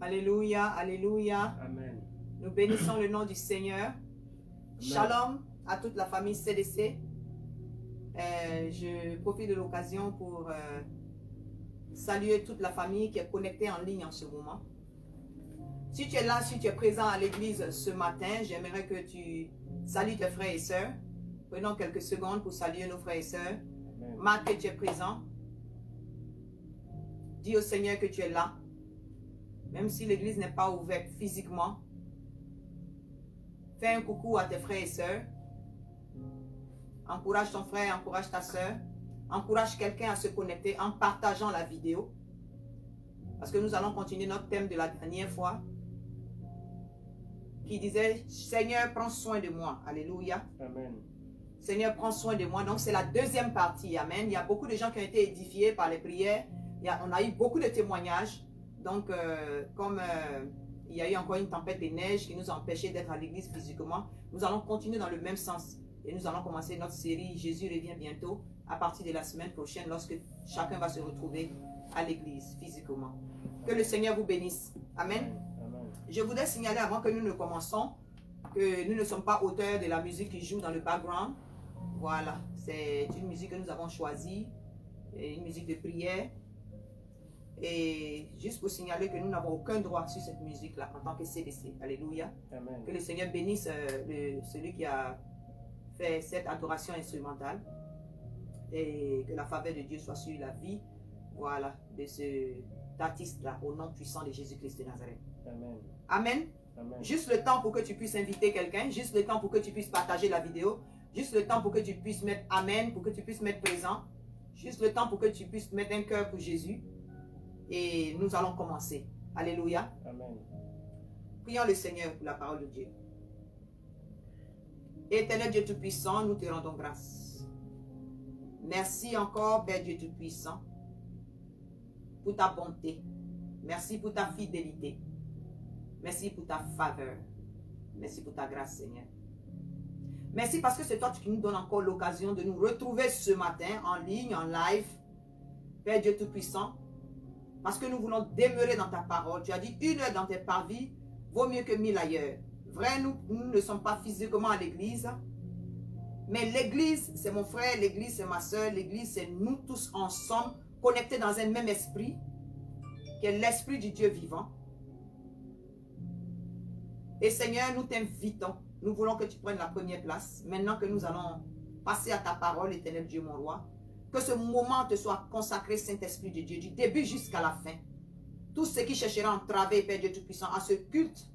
Alléluia, alléluia. Amen. Nous bénissons le nom du Seigneur. Shalom à toute la famille CDC. Je profite de l'occasion pour saluer toute la famille qui est connectée en ligne en ce moment. Si tu es là, si tu es présent à l'église ce matin, j'aimerais que tu salues tes frères et sœurs. Prenons quelques secondes pour saluer nos frères et sœurs. Marque que tu es présent. Dis au Seigneur que tu es là. Même si l'église n'est pas ouverte physiquement, fais un coucou à tes frères et sœurs. Encourage ton frère, encourage ta sœur. Encourage quelqu'un à se connecter en partageant la vidéo. Parce que nous allons continuer notre thème de la dernière fois. Qui disait, Seigneur, prends soin de moi. Alléluia. Amen. Seigneur, prends soin de moi. Donc, c'est la deuxième partie. Amen. Il y a beaucoup de gens qui ont été édifiés par les prières. On a eu beaucoup de témoignages. Donc, comme il y a eu encore une tempête de neige qui nous a empêchés d'être à l'église physiquement, nous allons continuer dans le même sens. Et nous allons commencer notre série Jésus revient bientôt à partir de la semaine prochaine lorsque chacun va se retrouver à l'église physiquement. Que le Seigneur vous bénisse. Amen. Amen. Je voudrais signaler avant que nous ne commençons que nous ne sommes pas auteurs de la musique qui joue dans le background. Voilà, c'est une musique que nous avons choisie, une musique de prière. Et juste pour signaler que nous n'avons aucun droit sur cette musique-là en tant que CDC. Alléluia. Amen. Que le Seigneur bénisse celui qui a fait cette adoration instrumentale. Et que la faveur de Dieu soit sur la vie, voilà, de cet artiste-là, au nom puissant de Jésus-Christ de Nazareth. Amen. Amen. Amen. Juste le temps pour que tu puisses inviter quelqu'un, juste le temps pour que tu puisses partager la vidéo, juste le temps pour que tu puisses mettre Amen, pour que tu puisses mettre présent, juste le temps pour que tu puisses mettre un cœur pour Jésus. Et nous allons commencer. Alléluia. Amen. Prions le Seigneur pour la parole de Dieu. Éternel Dieu Tout-Puissant, nous te rendons grâce. Merci encore, Père Dieu Tout-Puissant, pour ta bonté. Merci pour ta fidélité. Merci pour ta faveur. Merci pour ta grâce, Seigneur. Merci parce que c'est toi qui nous donnes encore l'occasion de nous retrouver ce matin en ligne, en live. Père Dieu Tout-Puissant, parce que nous voulons demeurer dans ta parole. Tu as dit 1 heure dans tes parvis vaut mieux que 1000 ailleurs. Vrai, nous ne sommes pas physiquement à l'église. Mais l'église, c'est mon frère, l'église, c'est ma soeur, l'église, c'est nous tous ensemble, connectés dans un même esprit, qui est l'esprit du Dieu vivant. Et Seigneur, nous t'invitons. Nous voulons que tu prennes la première place. Maintenant que nous allons passer à ta parole, éternel Dieu, mon roi. Que ce moment te soit consacré, Saint-Esprit de Dieu, du début jusqu'à la fin. Tout ce qui cherchera à entraver, Père Dieu Tout-Puissant, à ce culte,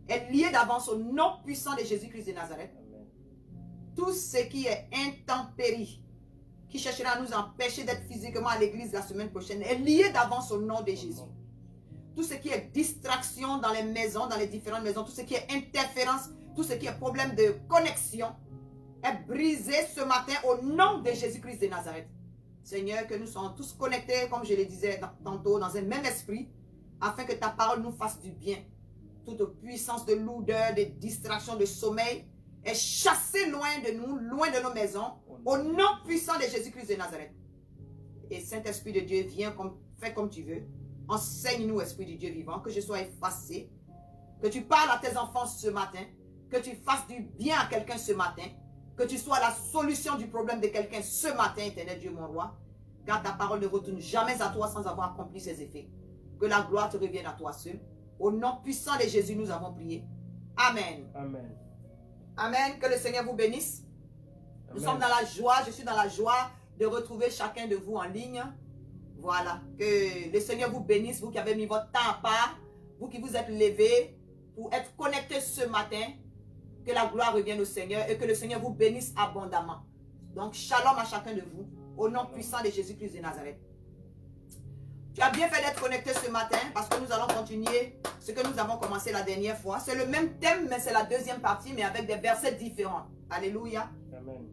est lié d'avance au nom puissant de Jésus-Christ de Nazareth. Amen. Tout ce qui est intempérie, qui cherchera à nous empêcher d'être physiquement à l'église la semaine prochaine, est lié d'avance au nom de Jésus. Tout ce qui est distraction dans les maisons, dans les différentes maisons, tout ce qui est interférence, tout ce qui est problème de connexion, est brisé ce matin au nom de Jésus-Christ de Nazareth. Seigneur, que nous soyons tous connectés, comme je le disais tantôt, dans un même esprit, afin que ta parole nous fasse du bien. Toute puissance de lourdeur, de distraction, de sommeil est chassée loin de nous, loin de nos maisons, au nom puissant de Jésus-Christ de Nazareth. Et Saint-Esprit de Dieu, viens, fais comme tu veux. Enseigne-nous, Esprit du Dieu vivant, que je sois effacé, que tu parles à tes enfants ce matin, que tu fasses du bien à quelqu'un ce matin, que tu sois la solution du problème de quelqu'un ce matin, éternel Dieu, mon roi. Car ta parole ne retourne jamais à toi sans avoir accompli ses effets. Que la gloire te revienne à toi seul. Au nom puissant de Jésus, nous avons prié. Amen. Amen. Amen. Que le Seigneur vous bénisse. Nous Amen. sommes dans la joie. Je suis dans la joie de retrouver chacun de vous en ligne. Voilà. Que le Seigneur vous bénisse. Vous qui avez mis votre temps à part. Vous qui vous êtes levés pour être connectés ce matin. Que la gloire revienne au Seigneur et que le Seigneur vous bénisse abondamment. Donc, shalom à chacun de vous, au nom puissant de Jésus-Christ de Nazareth. Tu as bien fait d'être connecté ce matin parce que nous allons continuer ce que nous avons commencé la dernière fois. C'est le même thème, mais c'est la deuxième partie, mais avec des versets différents. Alléluia. Amen.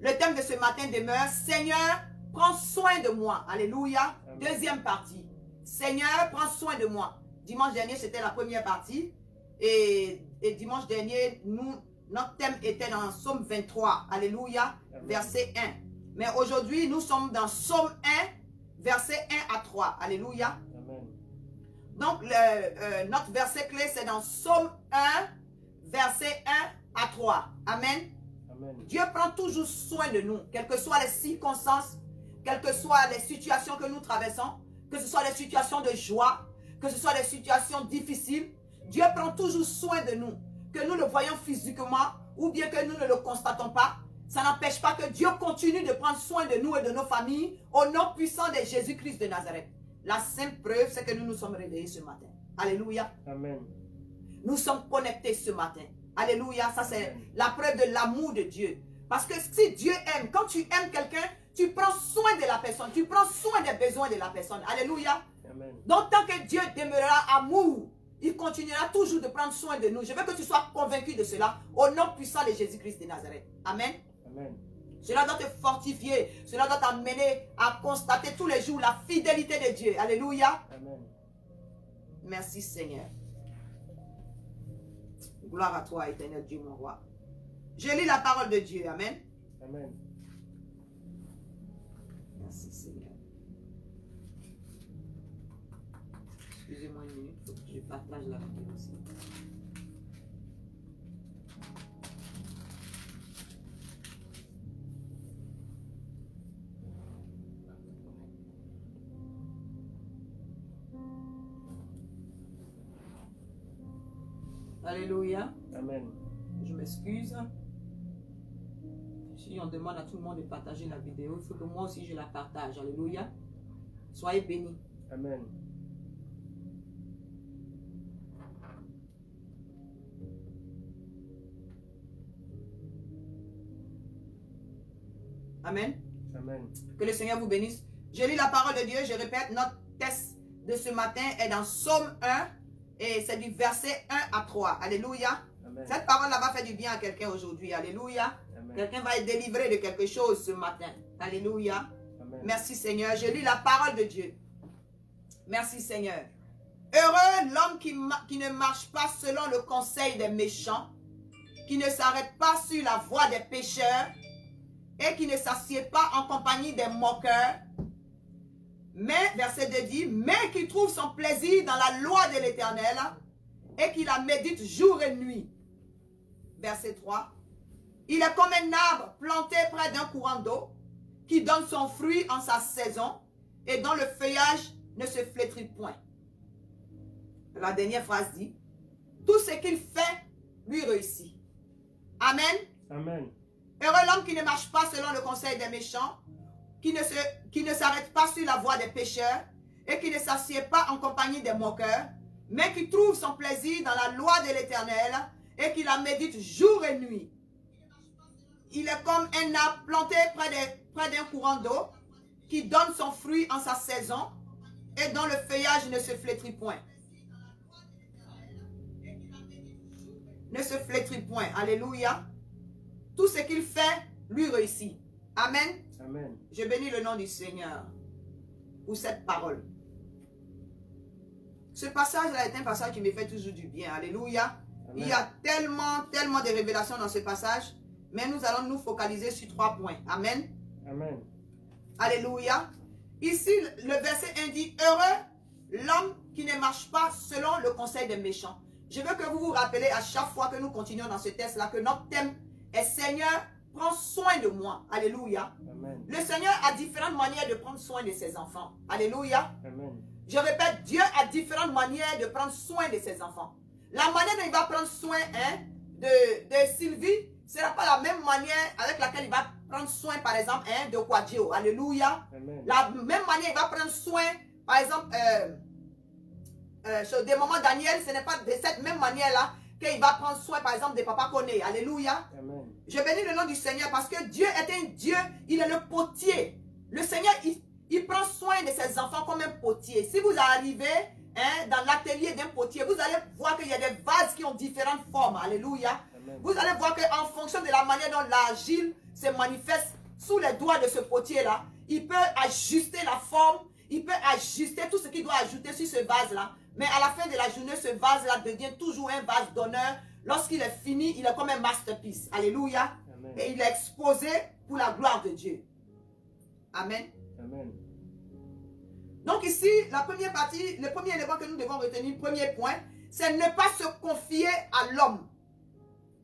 Le thème de ce matin demeure, Seigneur, prends soin de moi. Alléluia. Amen. Deuxième partie. Seigneur, prends soin de moi. Dimanche dernier, c'était la première partie. Et dimanche dernier, notre thème était dans Psaume 23. Alléluia. Amen. Verset 1. Mais aujourd'hui, nous sommes dans Psaume 1, verset 1 à 3. Alléluia. Amen. Donc, notre verset clé, c'est dans Psaume 1, verset 1 à 3. Amen. Amen. Dieu prend toujours soin de nous, quelles que soient les circonstances, quelles que soient les situations que nous traversons, que ce soit des situations de joie, que ce soit des situations difficiles. Dieu prend toujours soin de nous, que nous le voyons physiquement ou bien que nous ne le constatons pas. Ça n'empêche pas que Dieu continue de prendre soin de nous et de nos familles au nom puissant de Jésus-Christ de Nazareth. La simple preuve, c'est que nous nous sommes réveillés ce matin. Alléluia. Amen. Nous sommes connectés ce matin. Alléluia. Ça, c'est la preuve de l'amour de Dieu. Parce que si Dieu aime, quand tu aimes quelqu'un, tu prends soin de la personne. Tu prends soin des besoins de la personne. Alléluia. Amen. Donc, tant que Dieu demeurera amour, il continuera toujours de prendre soin de nous. Je veux que tu sois convaincu de cela au nom puissant de Jésus-Christ de Nazareth. Amen. Amen. Cela doit te fortifier. Cela doit t'amener à constater tous les jours la fidélité de Dieu. Alléluia. Amen. Merci Seigneur. Gloire à toi, éternel Dieu, mon roi. Je lis la parole de Dieu. Amen. Amen. Merci Seigneur. Excusez-moi une minute, il faut que je partage la vidéo aussi. Alléluia. Amen. Je m'excuse. Si on demande à tout le monde de partager la vidéo, il faut que moi aussi je la partage. Alléluia. Soyez bénis. Amen. Amen. Amen. Que le Seigneur vous bénisse. Je lis la parole de Dieu. Je répète, notre test de ce matin est dans Psaume 1 et c'est du verset 1 à 3. Alléluia. Amen. Cette parole-là va faire du bien à quelqu'un aujourd'hui. Alléluia. Amen. Quelqu'un va être délivré de quelque chose ce matin. Alléluia. Amen. Merci Seigneur. Je lis la parole de Dieu. Merci Seigneur. Heureux l'homme qui ne marche pas selon le conseil des méchants, qui ne s'arrête pas sur la voie des pécheurs et qui ne s'assied pas en compagnie des moqueurs. Mais, verset 2 dit, mais qui trouve son plaisir dans la loi de l'Éternel et qui la médite jour et nuit. Verset 3. Il est comme un arbre planté près d'un courant d'eau qui donne son fruit en sa saison et dont le feuillage ne se flétrit point. La dernière phrase dit, tout ce qu'il fait lui réussit. Amen. Amen. Heureux l'homme qui ne marche pas selon le conseil des méchants, qui ne s'arrête pas sur la voie des pécheurs et qui ne s'assied pas en compagnie des moqueurs, mais qui trouve son plaisir dans la loi de l'Éternel et qui la médite jour et nuit. Il est comme un arbre planté près d'un courant d'eau qui donne son fruit en sa saison et dont le feuillage ne se flétrit point. Ne se flétrit point. Alléluia. Tout ce qu'il fait, lui réussit. Amen. Amen. Je bénis le nom du Seigneur pour cette parole. Ce passage-là est un passage qui me fait toujours du bien. Alléluia. Amen. Il y a tellement de révélations dans ce passage, mais nous allons nous focaliser sur 3 points. Amen. Amen. Alléluia. Ici, le verset 1 dit, heureux l'homme qui ne marche pas selon le conseil des méchants. Je veux que vous vous rappelez à chaque fois que nous continuons dans ce test-là que notre thème est Seigneur, prends soin de moi. Alléluia. Amen. Le Seigneur a différentes manières de prendre soin de ses enfants. Alléluia. Amen. Je répète, Dieu a différentes manières de prendre soin de ses enfants. La manière dont il va prendre soin de Sylvie, ce n'est pas la même manière avec laquelle il va prendre soin, par exemple, de Quadio. Alléluia. Amen. La même manière, il va prendre soin, par exemple, sur des moments Daniel, ce n'est pas de cette même manière-là qu'il va prendre soin, par exemple, de Papa Koné. Alléluia. Amen. Je bénis le nom du Seigneur parce que Dieu est un Dieu, il est le potier. Le Seigneur, il prend soin de ses enfants comme un potier. Si vous arrivez dans l'atelier d'un potier, vous allez voir qu'il y a des vases qui ont différentes formes. Alléluia. Amen. Vous allez voir qu'en fonction de la manière dont l'argile se manifeste sous les doigts de ce potier-là, il peut ajuster la forme, il peut ajuster tout ce qu'il doit ajouter sur ce vase-là. Mais à la fin de la journée, ce vase-là devient toujours un vase d'honneur. Lorsqu'il est fini, il est comme un masterpiece. Alléluia. Amen. Et il est exposé pour la gloire de Dieu. Amen. Amen. Donc ici, la première partie, le premier élément que nous devons retenir, premier point, c'est ne pas se confier à l'homme.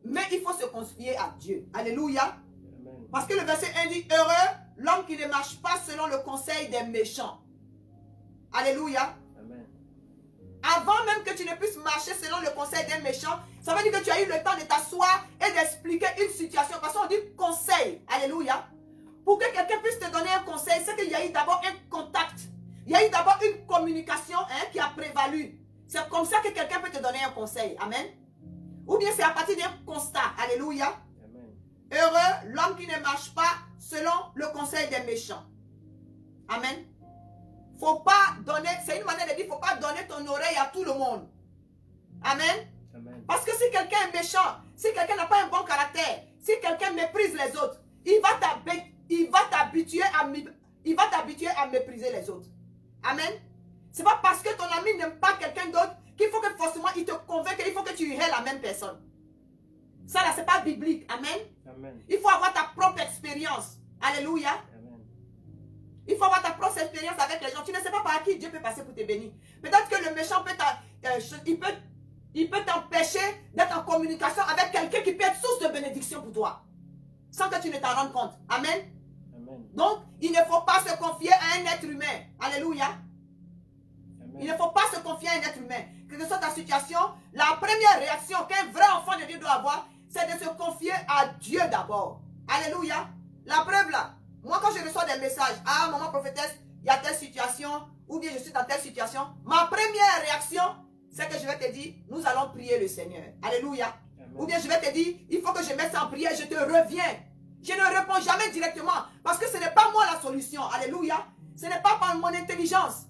Mais il faut se confier à Dieu. Alléluia. Amen. Parce que le verset 1 dit, heureux l'homme qui ne marche pas selon le conseil des méchants. Alléluia. Amen. Avant même que tu ne puisses marcher selon le conseil des méchants, ça veut dire que tu as eu le temps de t'asseoir et d'expliquer une situation. Parce qu'on dit conseil. Alléluia. Pour que quelqu'un puisse te donner un conseil, c'est qu'il y a eu d'abord un contact. Il y a eu d'abord une communication qui a prévalu. C'est comme ça que quelqu'un peut te donner un conseil. Amen. Ou bien c'est à partir d'un constat. Alléluia. Amen. Heureux l'homme qui ne marche pas selon le conseil des méchants. Amen. Faut pas donner, c'est une manière de dire, faut pas donner ton oreille à tout le monde. Amen. Amen. Parce que si quelqu'un est méchant, si quelqu'un n'a pas un bon caractère, si quelqu'un méprise les autres, il va t'habituer à mépriser les autres. Amen. C'est pas parce que ton ami n'aime pas quelqu'un d'autre qu'il faut que forcément il te convainque qu'il faut que tu aies la même personne. Ça là, c'est pas biblique. Amen. Amen. Il faut avoir ta propre expérience. Alléluia. Amen. Il faut avoir ta propre expérience avec les gens. Tu ne sais pas par qui Dieu peut passer pour te bénir. Peut-être que le méchant peut t'empêcher d'être en communication avec quelqu'un qui peut être source de bénédiction pour toi. Sans que tu ne t'en rendes compte. Amen. Amen. Donc, il ne faut pas se confier à un être humain. Alléluia. Amen. Il ne faut pas se confier à un être humain. Quelle que soit ta situation, la première réaction qu'un vrai enfant de Dieu doit avoir, c'est de se confier à Dieu d'abord. Alléluia. La preuve là, moi quand je reçois des messages, ah maman prophétesse, il y a telle situation, ou bien je suis dans telle situation, ma première réaction, c'est que je vais te dire, nous allons prier le Seigneur. Alléluia. Amen. Ou bien je vais te dire, il faut que je mette ça en prière, je te reviens. Je ne réponds jamais directement, parce que ce n'est pas moi la solution. Alléluia. Ce n'est pas par mon intelligence.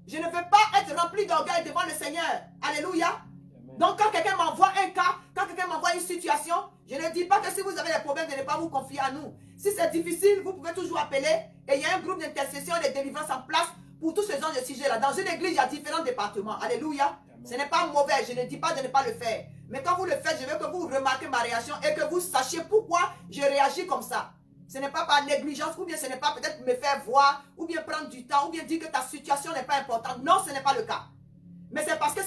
Je ne veux pas être rempli d'orgueil devant le Seigneur. Alléluia. Amen. Donc quand quelqu'un m'envoie un cas, quand quelqu'un m'envoie une situation, je ne dis pas que si vous avez des problèmes de ne pas vous confier à nous. Si c'est difficile, vous pouvez toujours appeler et il y a un groupe d'intercession et de délivrance en place pour tous ces genres de sujets-là. Dans une église, il y a différents départements. Alléluia. Amen. Ce n'est pas mauvais, je ne dis pas de ne pas le faire. Mais quand vous le faites, je veux que vous remarquez ma réaction et que vous sachiez pourquoi je réagis comme ça. Ce n'est pas par négligence, ou bien ce n'est pas peut-être me faire voir, ou bien prendre du temps, ou bien dire que ta situation n'est pas importante. Non, ce n'est pas le cas. Mais c'est parce que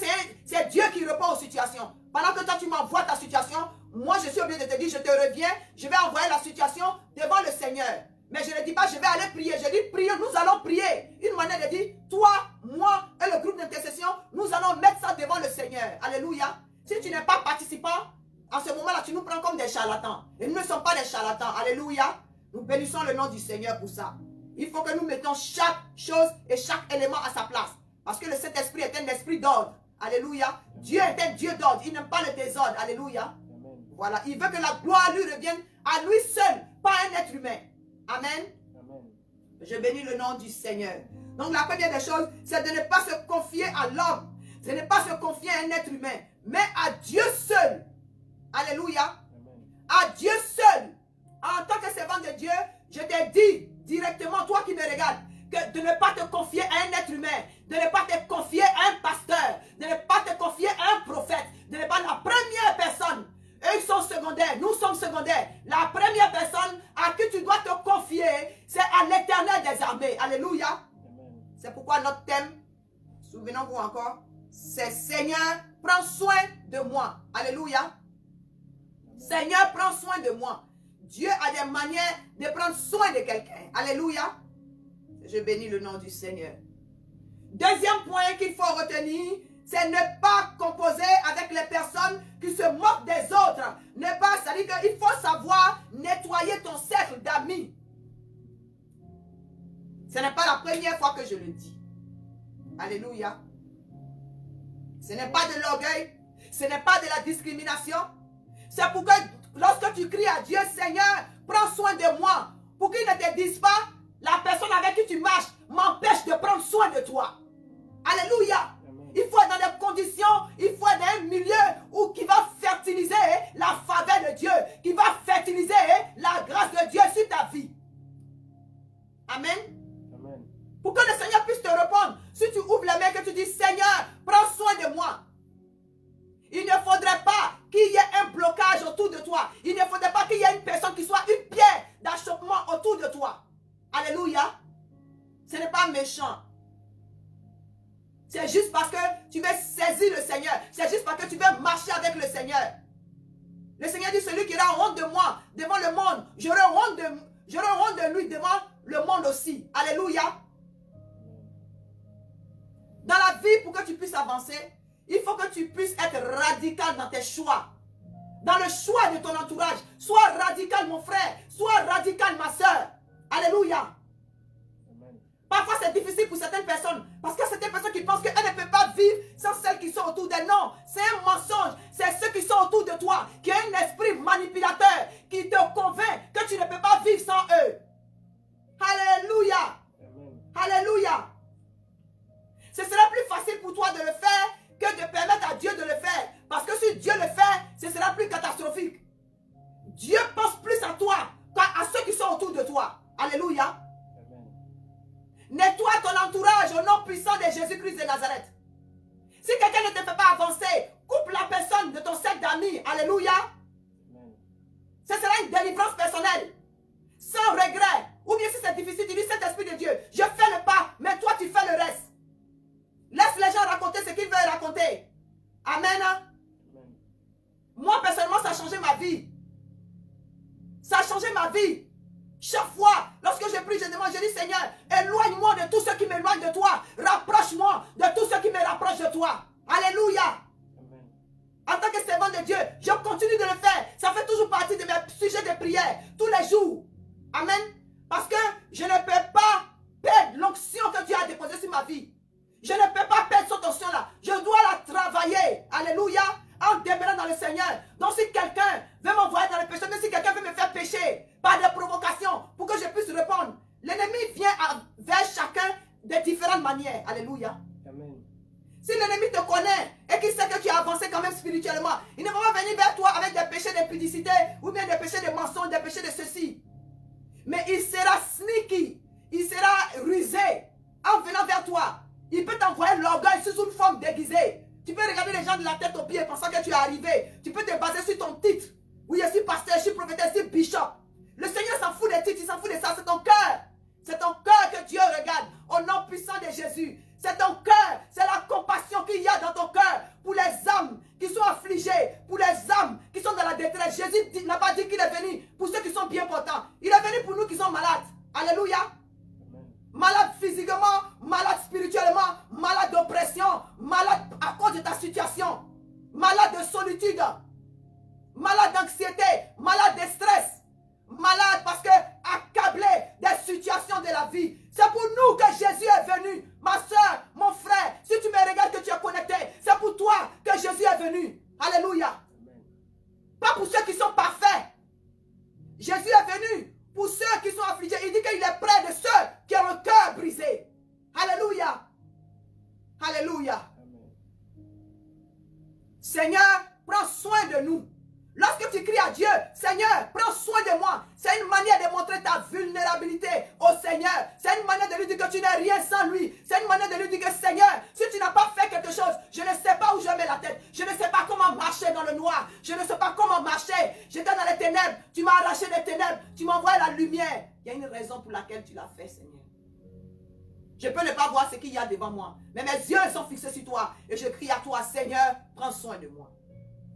c'est Dieu qui répond aux situations. Pendant que toi, tu m'envoies ta situation, moi, je suis obligé de te dire, je te reviens, je vais envoyer la situation devant le Seigneur. Mais je ne dis pas, je vais aller prier. Je dis, prier, nous allons prier. Une manière de dire, toi, moi et le groupe d'intercession, nous allons mettre ça devant le Seigneur. Alléluia. Si tu n'es pas participant, en ce moment-là, tu nous prends comme des charlatans. Et nous ne sommes pas des charlatans. Alléluia. Nous bénissons le nom du Seigneur pour ça. Il faut que nous mettons chaque chose et chaque élément à sa place. Parce que le Saint-Esprit est un esprit d'ordre. Alléluia. Dieu est un Dieu d'ordre. Il n'aime pas le désordre. Alléluia. Amen. Voilà. Il veut que la gloire lui revienne à lui seul, pas à un être humain. Amen. Amen. Je bénis le nom du Seigneur. Donc la première des choses, c'est de ne pas se confier à l'homme. Ce n'est pas se confier à un être humain, mais à Dieu seul. Alléluia. Amen. À Dieu seul. En tant que servant de Dieu, je te dis directement, toi qui me regardes, que de ne pas te confier à un être humain, de ne pas te confier à un pasteur, de ne pas te confier à un prophète, de ne pas la première personne. Eux, ils sont secondaires, nous sommes secondaires. La première personne à qui tu dois te confier, c'est à l'Éternel des armées. Alléluia. C'est pourquoi notre thème, souvenons-vous encore, c'est Seigneur, prends soin de moi. Alléluia. Seigneur, prends soin de moi. Dieu a des manières de prendre soin de quelqu'un. Alléluia. Je bénis le nom du Seigneur. Deuxième point qu'il faut retenir, c'est ne pas composer avec les personnes qui se moquent des autres. Ne pas, c'est-à-dire qu'il faut savoir nettoyer ton cercle d'amis. Ce n'est pas la première fois que je le dis. Alléluia. Ce n'est pas de l'orgueil. Ce n'est pas de la discrimination. C'est pour que lorsque tu cries à Dieu, Seigneur, prends soin de moi. Pour qu'il ne te dise pas, la personne avec qui tu marches m'empêche de prendre soin de toi. Alléluia. Amen. Il faut être dans des conditions, il faut être dans un milieu où qui va fertiliser la faveur de Dieu, qui va fertiliser la grâce de Dieu sur ta vie. Amen. Amen. Pour que le Seigneur puisse te répondre, si tu ouvres les mains que tu dis, Seigneur, prends soin de moi. Il ne faudrait pas qu'il y ait un blocage autour de toi. Il ne faudrait pas qu'il y ait une personne qui soit une pierre d'achoppement autour de toi. Alléluia. Ce n'est pas méchant. juste parce que tu veux saisir le Seigneur. C'est juste parce que tu veux marcher avec le Seigneur. Le Seigneur dit, celui qui aura honte de moi devant le monde, j'aurai honte de lui devant le monde aussi. Alléluia. Dans la vie, pour que tu puisses avancer, il faut que tu puisses être radical dans tes choix. Dans le choix de ton entourage. Sois radical, mon frère. Sois radical, ma soeur. Alléluia. Parfois, c'est difficile pour certaines personnes. Parce que certaines personnes qui pensent qu'elles ne peuvent pas vivre sans celles qui sont autour d'elles. Non, c'est un mensonge. C'est ceux qui sont autour de toi, qui ont un esprit manipulateur, qui te convainc que tu ne peux pas vivre sans eux. Alléluia. Alléluia. Ce sera plus facile pour toi de le faire que de permettre à Dieu de le faire. Parce que si Dieu le fait, ce sera plus catastrophique. Dieu pense plus à toi qu'à ceux qui sont autour de toi. Alléluia. Nettoie ton entourage au nom puissant de Jésus-Christ de Nazareth. Si quelqu'un ne te fait pas avancer, coupe la personne de ton cercle d'amis. Alléluia. Ce sera une délivrance personnelle. Sans regret. Ou bien si c'est difficile, tu dis cet esprit de Dieu, je fais le pas, mais toi tu fais le reste. Laisse les gens raconter ce qu'ils veulent raconter. Amen. Moi personnellement, ça a changé ma vie. Ça a changé ma vie. Chaque fois, lorsque je prie, je demande, je dis, Seigneur, éloigne-moi de tout ce qui m'éloigne de toi. Rapproche-moi de tout ce qui me rapproche de toi. Alléluia. Amen. En tant que servant de Dieu, je continue de le faire. Ça fait toujours partie de mes sujets de prière, tous les jours. Amen. Parce que je ne peux pas perdre l'onction que Dieu a déposée sur ma vie. Je ne peux pas perdre cette onction-là. Je dois la travailler. Alléluia. En demeurant dans le Seigneur. Donc si quelqu'un veut m'envoyer dans le péché, même si quelqu'un veut me faire pécher par des provocations pour que je puisse répondre, l'ennemi vient vers chacun de différentes manières. Alléluia. Amen. Si l'ennemi te connaît et qu'il sait que tu as avancé quand même spirituellement, il ne va pas venir vers toi avec des péchés d'impudicité ou bien des péchés de mensonge, des péchés de ceci. Mais il sera sneaky, il sera rusé en venant vers toi. Il peut t'envoyer l'orgueil sous une forme déguisée. Tu peux regarder les gens de la tête aux pieds pensant que tu es arrivé. Tu peux te baser sur ton titre. Oui, je suis pasteur, je suis prophète, je suis bishop. Le Seigneur s'en fout des titres, il s'en fout de ça. C'est ton cœur. C'est ton cœur que Dieu regarde. Au nom puissant de Jésus. C'est ton cœur. C'est la compassion qu'il y a dans ton cœur pour les âmes qui sont affligées, pour les âmes qui sont dans la détresse. Jésus n'a pas dit qu'il est venu pour ceux qui sont bien portants. Il est venu pour nous qui sommes malades. Alléluia. Malade physiquement, malade spirituellement, malade d'oppression, malade à cause de ta situation, malade de solitude, malade d'anxiété, malade de stress, malade parce que accablé des situations de la vie. C'est pour nous que Jésus est venu. Ma soeur, mon frère, si tu me regardes que tu es connecté, c'est pour toi que Jésus est venu. Alléluia. Pas pour ceux qui sont parfaits. Jésus est venu pour ceux qui sont affligés. Il dit qu'il est près de ceux qui ont le cœur brisé. Alléluia. Alléluia. Amen. Seigneur, prends soin de nous. Lorsque tu cries à Dieu, Seigneur, prends soin de moi. C'est une manière de montrer ta vulnérabilité au Seigneur. C'est une manière de lui dire que tu n'es rien sans lui. C'est une manière de lui dire que Seigneur, si tu n'as pas fait quelque chose, je ne sais pas où je mets la tête. Je ne sais pas comment marcher dans le noir. Je ne sais pas comment marcher. J'étais dans les ténèbres. Tu m'as arraché des ténèbres. Tu m'as envoyé la lumière. Il y a une raison pour laquelle tu l'as fait, Seigneur. Je peux ne pas voir ce qu'il y a devant moi. Mais mes yeux sont fixés sur toi. Et je crie à toi, Seigneur, prends soin de moi.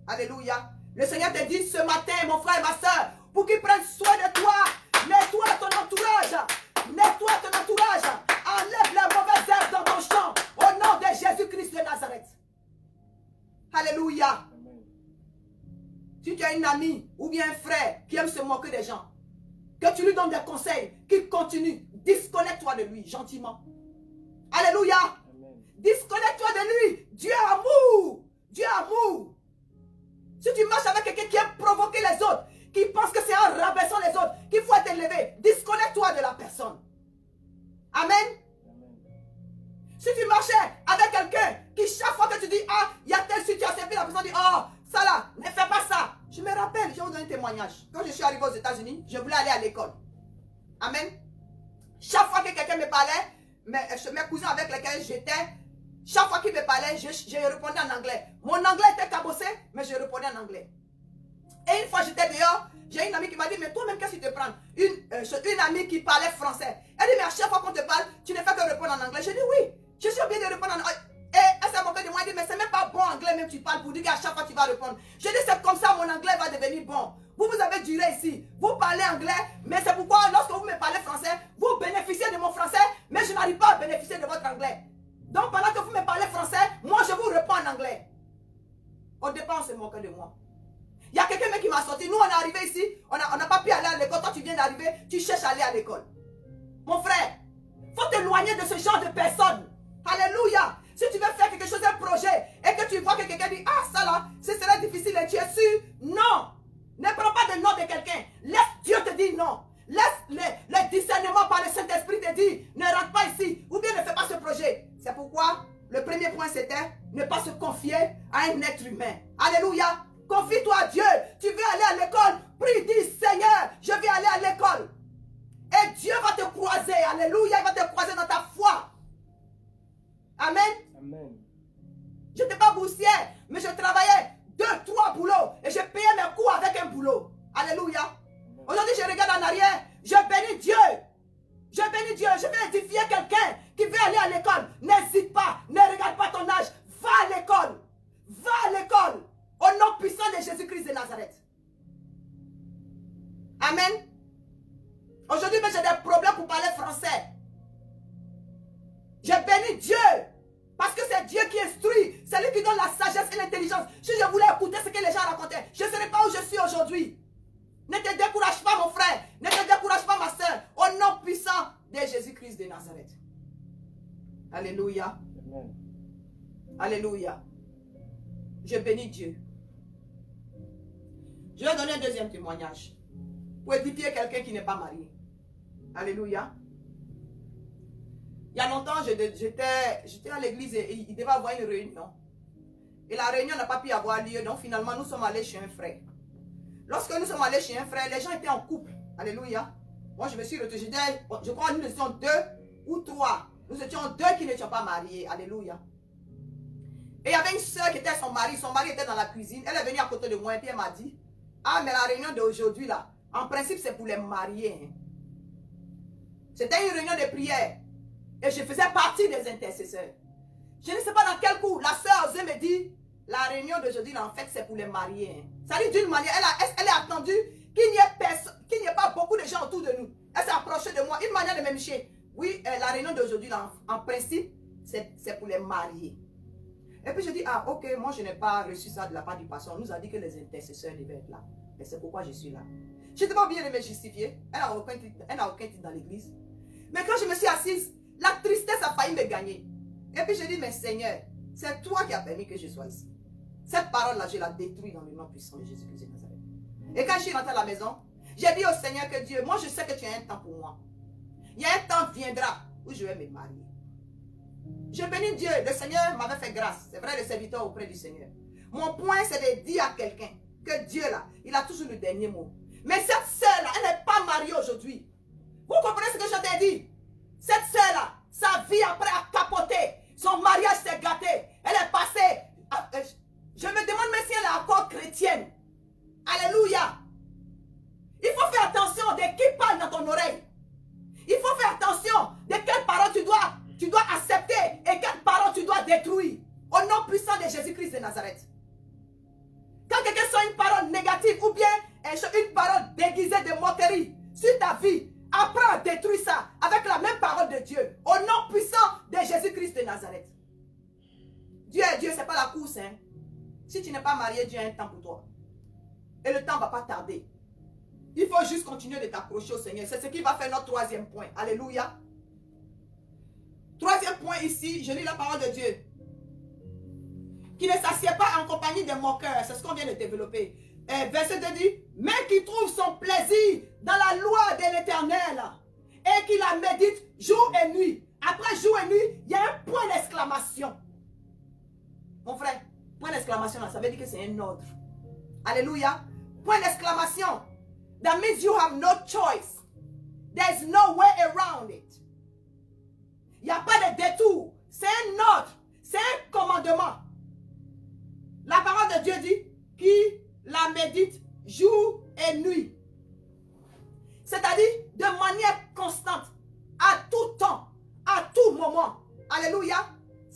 Alléluia. Le Seigneur te dit ce matin, mon frère et ma soeur, pour qu'il prenne soin de toi. Nettoie ton entourage. Nettoie ton entourage. Enlève les mauvaises herbes dans ton champ. Au nom de Jésus-Christ de Nazareth. Alléluia. Amen. Si tu as une amie ou bien un frère qui aime se moquer des gens, que tu lui donnes des conseils, qu'il continue, disconnecte-toi de lui gentiment. Alléluia. Disconnecte-toi de lui. Dieu est amour. Dieu est amour. Si tu marches avec quelqu'un qui aime provoquer les autres, qui pense que c'est en rabaissant les autres qu'il faut être élevé, disconnecte-toi de la personne. Amen. Amen. Si tu marchais avec quelqu'un qui chaque fois que tu dis, ah, il y a telle situation, puis la personne dit, oh, ça là, ne fais pas ça. Je me rappelle, je vais vous donner un témoignage. Quand je suis arrivé aux États-Unis, je voulais aller à l'école. Amen. Chaque fois que quelqu'un me parlait, mes cousins avec lesquels j'étais, chaque fois qu'il me parlait, je répondais en anglais. Mon anglais était cabossé, mais je répondais en anglais. Et une fois j'étais dehors, j'ai une amie qui m'a dit, mais toi-même, qu'est-ce qui te prend? Une amie qui parlait français. Elle dit, mais à chaque fois qu'on te parle, tu ne fais que répondre en anglais. Je dis, oui, je suis obligé de répondre en anglais. Et elle s'est moquée de moi, elle dit, mais c'est même pas bon anglais, même tu parles pour dire qu'à chaque fois tu vas répondre. Je dis, c'est comme ça, mon anglais va devenir bon. Vous avez duré ici, vous parlez anglais, mais c'est pourquoi lorsque vous me parlez français, vous bénéficiez de mon français, mais je n'arrive pas à bénéficier de votre anglais. Donc pendant que vous me parlez français, moi je vous réponds en anglais. Au départ, on se moquait de moi. Il y a quelqu'un qui m'a sorti. Nous, on est arrivé ici, on n'a pas pu aller à l'école. Toi, tu viens d'arriver, tu cherches à aller à l'école. Mon frère, il faut t'éloigner de ce genre de personnes. Alléluia. Si tu veux faire quelque chose, un projet, et que tu vois que quelqu'un dit, ah, ça là, ce serait difficile et tu es sûr. Non. Ne prends pas le nom de quelqu'un. Laisse Dieu te dire non. Laisse le discernement par le Saint-Esprit te dire, ne rentre pas ici, ou bien ne fais pas ce projet. C'est pourquoi le premier point c'était, ne pas se confier à un être humain. Alléluia. Confie-toi à Dieu. Tu veux aller à l'école, prie, dis, Seigneur, je vais aller à l'école. Et Dieu va te croiser. Alléluia. Il va te croiser dans ta foi. Amen. Amen. Je n'étais pas boursière, mais je travaillais 2, 3 boulots. Et je payais mes coûts avec un boulot. Alléluia. Aujourd'hui, je regarde en arrière. Je bénis Dieu. Je bénis Dieu. Je vais édifier quelqu'un qui veut aller à l'école. N'hésite pas. Ne regarde pas ton âge. Va à l'école. Va à l'école. Au nom puissant de Jésus-Christ de Nazareth. Amen. Aujourd'hui, j'ai des problèmes pour parler français. Je bénis Dieu. Parce que c'est Dieu qui instruit. C'est lui qui donne la sagesse et l'intelligence. Si je voulais écouter ce que les gens racontaient, je ne serais pas où je suis aujourd'hui. Ne te décourage pas, mon frère. Ne te décourage pas, ma soeur. Au nom puissant de Jésus-Christ de Nazareth. Alléluia. Amen. Alléluia. Je bénis Dieu. Je vais donner un deuxième témoignage. Pour édifier quelqu'un qui n'est pas marié. Alléluia. Il y a longtemps, j'étais à l'église et il devait avoir une réunion. Et la réunion n'a pas pu avoir lieu. Donc finalement, nous sommes allés chez un frère. Lorsque nous sommes allés chez un frère, les gens étaient en couple. Alléluia. Moi, je me suis retrouvée. Je crois que nous étions 2 ou 3. Nous étions 2 qui n'étions pas mariés. Alléluia. Et il y avait une soeur qui était son mari. Son mari était dans la cuisine. Elle est venue à côté de moi et puis elle m'a dit, ah, mais la réunion d'aujourd'hui là, en principe, c'est pour les mariés. Hein. C'était une réunion de prière. Et je faisais partie des intercesseurs. Je ne sais pas dans quel coup, la soeur osait me dire, la réunion d'aujourd'hui, en fait, c'est pour les mariés. Hein. Ça dit d'une manière, elle a attendu qu'il n'y ait pas beaucoup de gens autour de nous. Elle s'est approchée de moi, une manière de me micher. Oui, la réunion d'aujourd'hui, en principe, c'est pour les mariés. Et puis je dis, ah ok, moi je n'ai pas reçu ça de la part du pasteur. On nous a dit que les intercesseurs devaient être là. Mais c'est pourquoi je suis là. Je n'étais pas obligée de me justifier. Elle n'a aucun titre dans l'église. Mais quand je me suis assise, la tristesse a failli me gagner. Et puis je dis, mais Seigneur, c'est toi qui as permis que je sois ici. Cette parole-là, je la détruis dans le nom puissant de Jésus-Christ de Nazareth. Et quand je suis rentrée à la maison, j'ai dit au Seigneur que Dieu, moi je sais que tu as un temps pour moi. Il y a un temps viendra où je vais me marier. Je bénis Dieu, le Seigneur m'avait fait grâce. C'est vrai, le serviteur auprès du Seigneur. Mon point, c'est de dire à quelqu'un que Dieu, là, il a toujours le dernier mot. Mais cette sœur-là, elle n'est pas mariée aujourd'hui. Vous comprenez ce que je t'ai dit? Cette sœur-là, sa vie après a capoté. Son mariage s'est gâté. Elle est passée. Je me demande même si elle est encore chrétienne. Alléluia. Il faut faire attention de qui parle dans ton oreille. Il faut faire attention de quelle parole tu dois accepter et quelle parole tu dois détruire. Au nom puissant de Jésus-Christ de Nazareth. Quand quelqu'un sort une parole négative ou bien une parole déguisée de moquerie sur ta vie, apprends à détruire ça avec la même parole de Dieu. Au nom puissant de Jésus-Christ de Nazareth. Dieu est Dieu, ce n'est pas la course. Hein. Si tu n'es pas marié, Dieu a un temps pour toi. Et le temps ne va pas tarder. Il faut juste continuer de t'approcher au Seigneur. C'est ce qui va faire notre troisième point. Alléluia. Troisième point ici, je lis la parole de Dieu. Qui ne s'assied pas en compagnie des moqueurs. C'est ce qu'on vient de développer. Verset 2 dit, mais qui trouve son plaisir dans la loi de l'Éternel et qui la médite jour et nuit. Après jour et nuit, il y a un point d'exclamation. Mon frère, point d'exclamation, ça veut dire que c'est un ordre. Alléluia. Point d'exclamation. That means you have no choice. There's no way around it. Il n'y a pas de détour. C'est un ordre. C'est un commandement. La parole de Dieu dit qui la médite jour et nuit. C'est-à-dire de manière constante, à tout temps, à tout moment. Alléluia.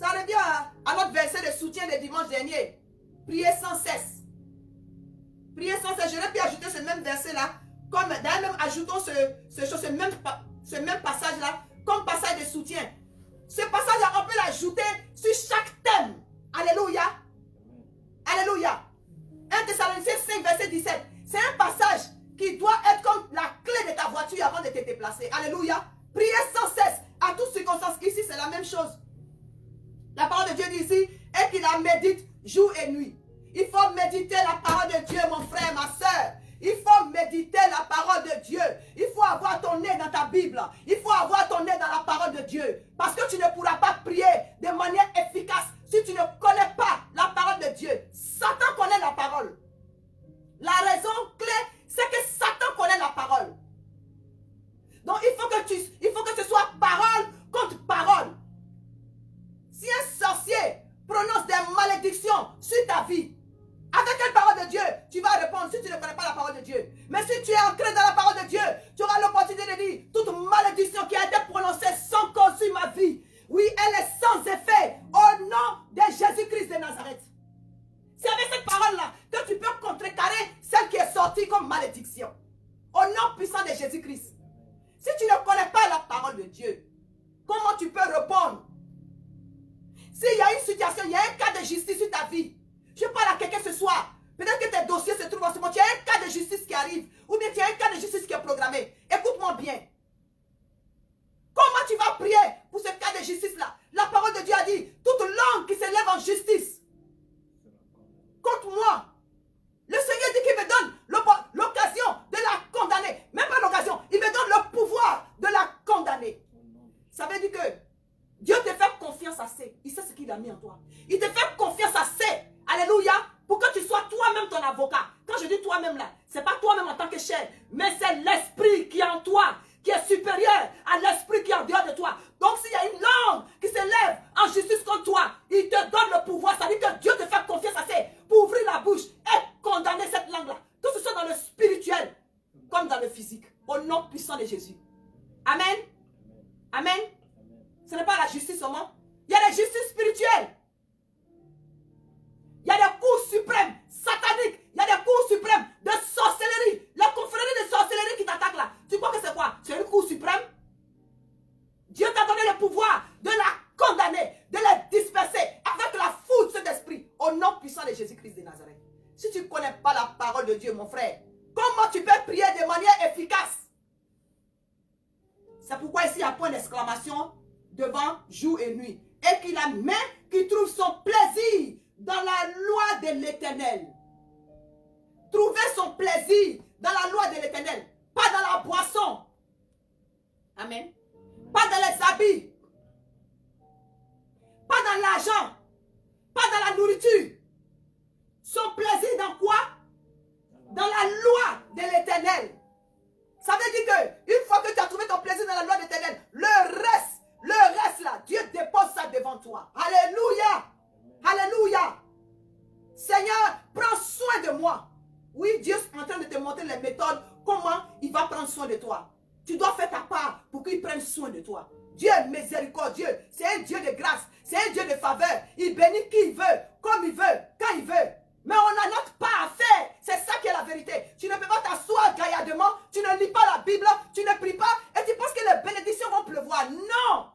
Ça revient à notre verset de soutien de dimanche dernier. Priez sans cesse. Priez sans cesse. J'aurais pu ajouter ce même verset-là. Comme d'ailleurs même ajoutons ce même passage-là comme passage de soutien. Ce passage-là, on peut l'ajouter sur chaque thème. Alléluia. Alléluia. 1 Thessaloniciens 5, verset 17. C'est un passage qui doit être comme la clé de ta voiture avant de te déplacer. Alléluia. Priez sans cesse. À toutes circonstances. Ici, c'est la même chose. La parole de Dieu dit ici, et qu'il la médite jour et nuit. Il faut méditer la parole de Dieu, mon frère, ma soeur. Il faut méditer la parole de Dieu. Il faut avoir ton nez dans ta Bible. Il faut avoir ton nez dans la parole de Dieu. Parce que tu ne pourras pas prier de manière efficace si tu ne connais pas la parole de Dieu. Satan connaît la parole. La raison clé, c'est que Satan connaît la parole. Donc il faut que ce soit parole contre parole. Si un sorcier prononce des malédictions sur ta vie, avec quelle parole de Dieu tu vas répondre si tu ne connais pas la parole de Dieu? Mais si tu es ancré dans la parole de Dieu, tu auras l'opportunité de dire toute malédiction qui a été prononcée sans cause sur ma vie, oui, elle est sans effet au nom de Jésus-Christ de Nazareth. C'est avec cette parole-là que tu peux contrecarrer celle qui est sortie comme malédiction. Au nom puissant de Jésus-Christ. Si tu ne connais pas la parole de Dieu, comment tu peux répondre? S'il y a une situation, il y a un cas de justice sur ta vie, je parle à quelqu'un ce soir. Peut-être que tes dossiers se trouvent en ce moment. Tu as un cas de justice qui arrive. Ou bien tu as un cas de justice qui est programmé. Écoute-moi bien. Comment tu vas prier pour ce cas de justice-là? La parole de Dieu a dit, toute langue qui s'élève en justice contre moi, le Seigneur dit qu'il me donne l'occasion de la condamner. Même pas l'occasion, il me donne le pouvoir de la condamner. Ça veut dire que Dieu te fait confiance assez. Il sait ce qu'il a mis en toi. Il te fait confiance assez. Alléluia. Pour que tu sois toi-même ton avocat. Quand je dis toi-même là, ce n'est pas toi-même en tant que chair, mais c'est l'esprit qui est en toi, qui est supérieur à l'esprit qui est en dehors de toi. Donc s'il y a une langue qui s'élève en justice contre toi, il te donne le pouvoir. Ça veut dire que Dieu te fait confiance assez pour ouvrir la bouche et condamner cette langue-là. Que ce soit dans le spirituel comme dans le physique. Au nom puissant de Jésus. Amen. Amen. Ce n'est pas la justice seulement. Il y a la justice spirituelle. Il y a des cours suprêmes sataniques. Il y a des cours suprêmes de sorcellerie. La confrérie de sorcellerie qui t'attaque là. Tu crois que c'est quoi? C'est une cour suprême? Dieu t'a donné le pouvoir de la condamner, de la disperser avec la foule de cet esprit. Au nom puissant de Jésus-Christ de Nazareth. Si tu ne connais pas la parole de Dieu, mon frère, comment tu peux prier de manière efficace? C'est pourquoi ici il y a un point d'exclamation devant jour et nuit. Et qu'il a main qui trouve son plaisir dans la loi de l'Éternel. Trouver son plaisir dans la loi de l'Éternel. Pas dans la boisson. Amen. Pas dans les habits. Pas dans l'argent. Pas dans la nourriture. Son plaisir dans quoi? Dans la loi de l'Éternel. Ça veut dire que une fois que tu as trouvé ton plaisir dans la loi de l'Éternel, le reste là, Dieu dépose ça devant toi. Alléluia. Alléluia. Seigneur, prends soin de moi. Oui, Dieu est en train de te montrer les méthodes, comment il va prendre soin de toi. Tu dois faire ta part pour qu'il prenne soin de toi. Dieu est miséricordieux. C'est un Dieu de grâce. C'est un Dieu de faveur. Il bénit qui il veut, comme il veut, quand il veut. Mais on a notre part à faire. C'est ça qui est la vérité. Tu ne peux pas t'asseoir gaillardement. Tu ne lis pas la Bible. Tu ne pries pas. Et tu penses que les bénédictions vont pleuvoir. Non.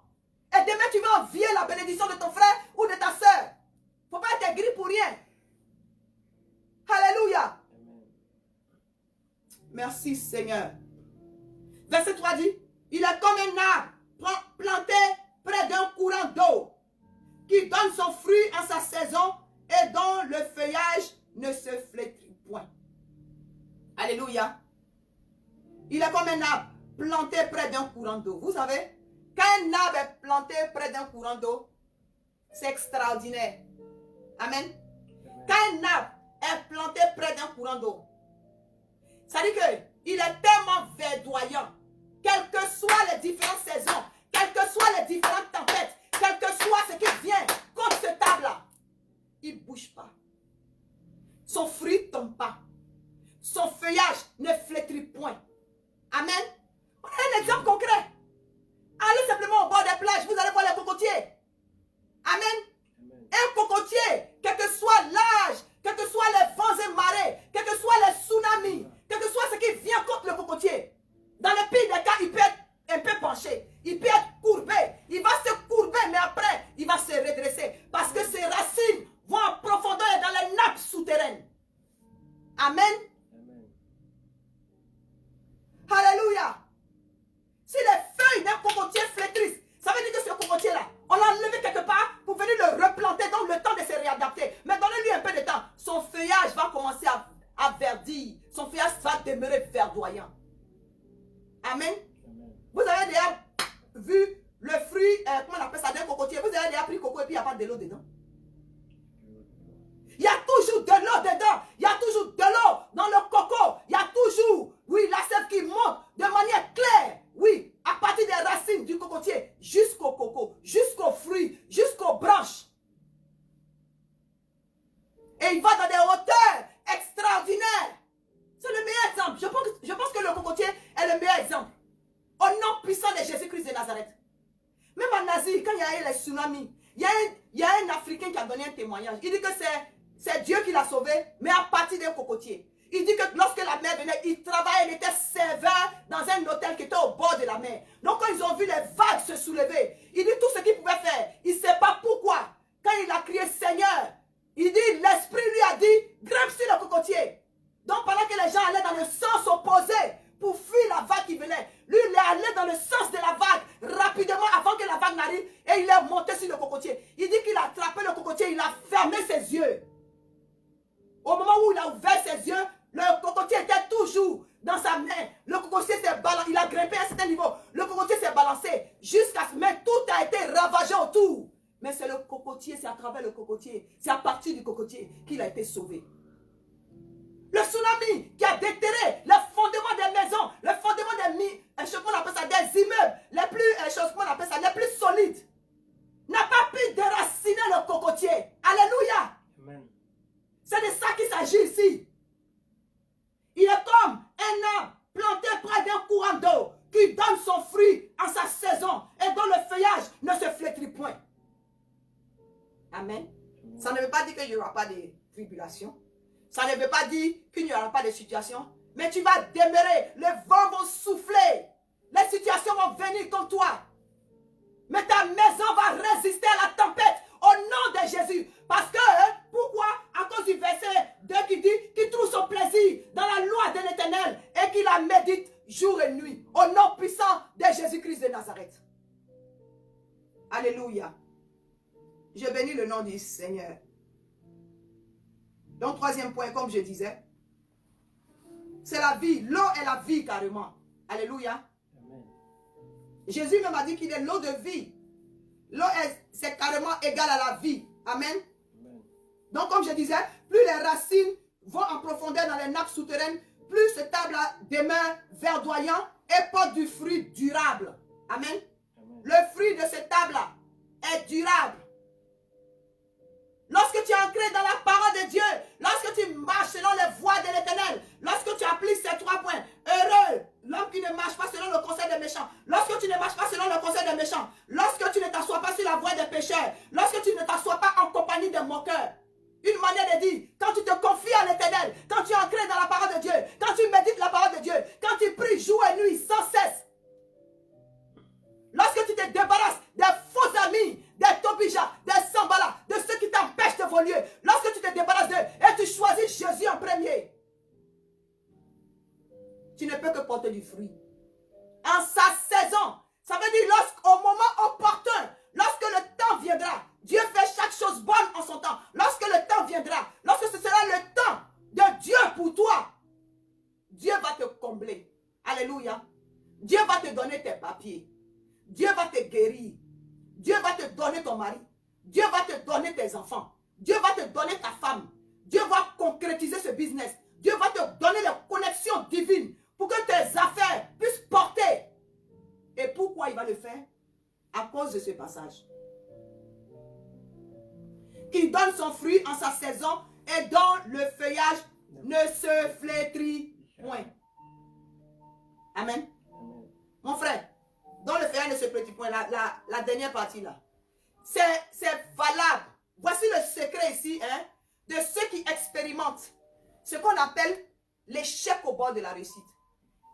Et demain, tu vas envier la bénédiction de ton frère ou de ta soeur. Il ne faut pas être gris pour rien. Alléluia. Merci Seigneur. Verset 3 dit, il est comme un arbre planté près d'un courant d'eau qui donne son fruit en sa saison et dont le feuillage ne se flétrit point. Alléluia. Il est comme un arbre planté près d'un courant d'eau. Vous savez, quand un arbre est planté près d'un courant d'eau, c'est extraordinaire. Amen. Quand un arbre est planté près d'un courant d'eau, ça dit qu'il est tellement verdoyant, quelles que soient les différentes saisons, quelles que soient les différentes tempêtes, quel que soit ce qui vient contre ce arbre-là, il ne bouge pas. Son fruit ne tombe pas. Son feuillage ne flétrit point. Amen. On a un exemple concret. Allez simplement au bord des plages, vous allez voir les cocotiers. Amen. verdoyant. Amen. Vous avez déjà vu le fruit, comment on appelle ça, d'un cocotier. Vous avez déjà pris coco et puis il n'y a pas de l'eau dedans. Il y a toujours de l'eau dedans. Il y a toujours de l'eau dans le coco. Il y a toujours, oui, la sève qui monte de manière claire. Oui, à partir des racines du cocotier jusqu'au coco, jusqu'aux fruits, jusqu'aux branches. Et il va dans des hauteurs extraordinaires. C'est le meilleur exemple. Je pense que le cocotier est le meilleur exemple. Au nom puissant de Jésus-Christ de Nazareth. Même en Asie, quand il y a eu les tsunamis, il y a un Africain qui a donné un témoignage. Il dit que c'est Dieu qui l'a sauvé, mais à partir d'un cocotier. Il dit que lorsque la mer venait, il travaillait, il était serveur dans un hôtel qui était au bord de la mer. Donc quand ils ont vu les vagues se soulever, il dit tout ce qu'il pouvait faire. Il ne sait pas pourquoi. Quand il a crié Seigneur, il dit, l'Esprit lui a dit, grimpe sur le cocotier. Donc pendant que les gens allaient dans le sens opposé pour fuir la vague qui venait, lui il est allé dans le sens de la vague rapidement avant que la vague n'arrive et il est monté sur le cocotier. Il dit qu'il a attrapé le cocotier, il a fermé ses yeux. Au moment où il a ouvert ses yeux, le cocotier était toujours dans sa main. Le cocotier s'est balancé, il a grimpé à un certain niveau. Le cocotier s'est balancé jusqu'à ce que tout a été ravagé autour. Mais c'est le cocotier, c'est à travers le cocotier, c'est à partir du cocotier qu'il a été sauvé. Le tsunami qui a déterré le fondement des maisons, le fondement des immeubles, les plus solides, n'a pas pu déraciner le cocotier. Alléluia. Amen. C'est de ça qu'il s'agit ici. Il est comme un arbre planté près d'un courant d'eau qui donne son fruit en sa saison et dont le feuillage ne se flétrit point. Amen. Ça ne veut pas dire qu'il n'y aura pas de tribulation. Ça ne veut pas dire qu'il n'y aura pas de situation. Mais tu vas demeurer. Les vents vont souffler. Les situations vont venir contre toi. Mais ta maison va résister à la tempête au nom de Jésus. Parce que, pourquoi? À cause du verset 2 qui dit qu'il trouve son plaisir dans la loi de l'Éternel et qu'il la médite jour et nuit. Au nom puissant de Jésus-Christ de Nazareth. Alléluia. Je bénis le nom du Seigneur. Donc, troisième point, comme je disais, c'est la vie. L'eau est la vie carrément. Alléluia. Amen. Jésus même a dit qu'il est l'eau de vie. L'eau, c'est carrément égal à la vie. Amen. Amen. Donc, comme je disais, plus les racines vont en profondeur dans les nappes souterraines, plus ce table-là demeure verdoyant et porte du fruit durable. Amen. Amen. Le fruit de ce table-là est durable. Lorsque tu es ancré dans la parole de Dieu, lorsque tu marches selon les voies de l'Éternel, lorsque tu appliques ces 3 points, heureux l'homme qui ne marche pas selon le conseil des méchants, lorsque tu ne marches pas selon le conseil des méchants, lorsque tu ne t'assois pas sur la voie des pécheurs, lorsque tu ne t'assois pas en compagnie des moqueurs. Une manière de dire, quand tu te confies à l'Éternel, quand tu es ancré dans la parole de Dieu, quand tu médites la parole de Dieu, quand tu pries jour et nuit sans cesse, lorsque tu te débarrasses des faux amis, des tobijas, des sambalas, de ceux qui t'empêchent d'évoluer, lorsque tu te débarrasses d'eux et tu choisis Jésus en premier, tu ne peux que porter du fruit. En sa saison, ça veut dire au moment opportun, lorsque le temps viendra, Dieu fait chaque chose bonne en son temps. Lorsque le temps viendra, lorsque ce sera le temps de Dieu pour toi, Dieu va te combler. Alléluia. Dieu va te donner tes papiers. Dieu va te guérir. Dieu va te donner ton mari. Dieu va te donner tes enfants. Dieu va te donner ta femme. Dieu va concrétiser ce business. Dieu va te donner les connexions divines pour que tes affaires puissent porter. Et pourquoi il va le faire? À cause de ce passage. Qui donne son fruit en sa saison et dont le feuillage ne se flétrit point. Amen. Amen. Mon frère, dont le feuillage ne se flétrit point, la dernière partie là, c'est valable. Voici le secret ici, hein, de ceux qui expérimentent ce qu'on appelle l'échec au bord de la réussite.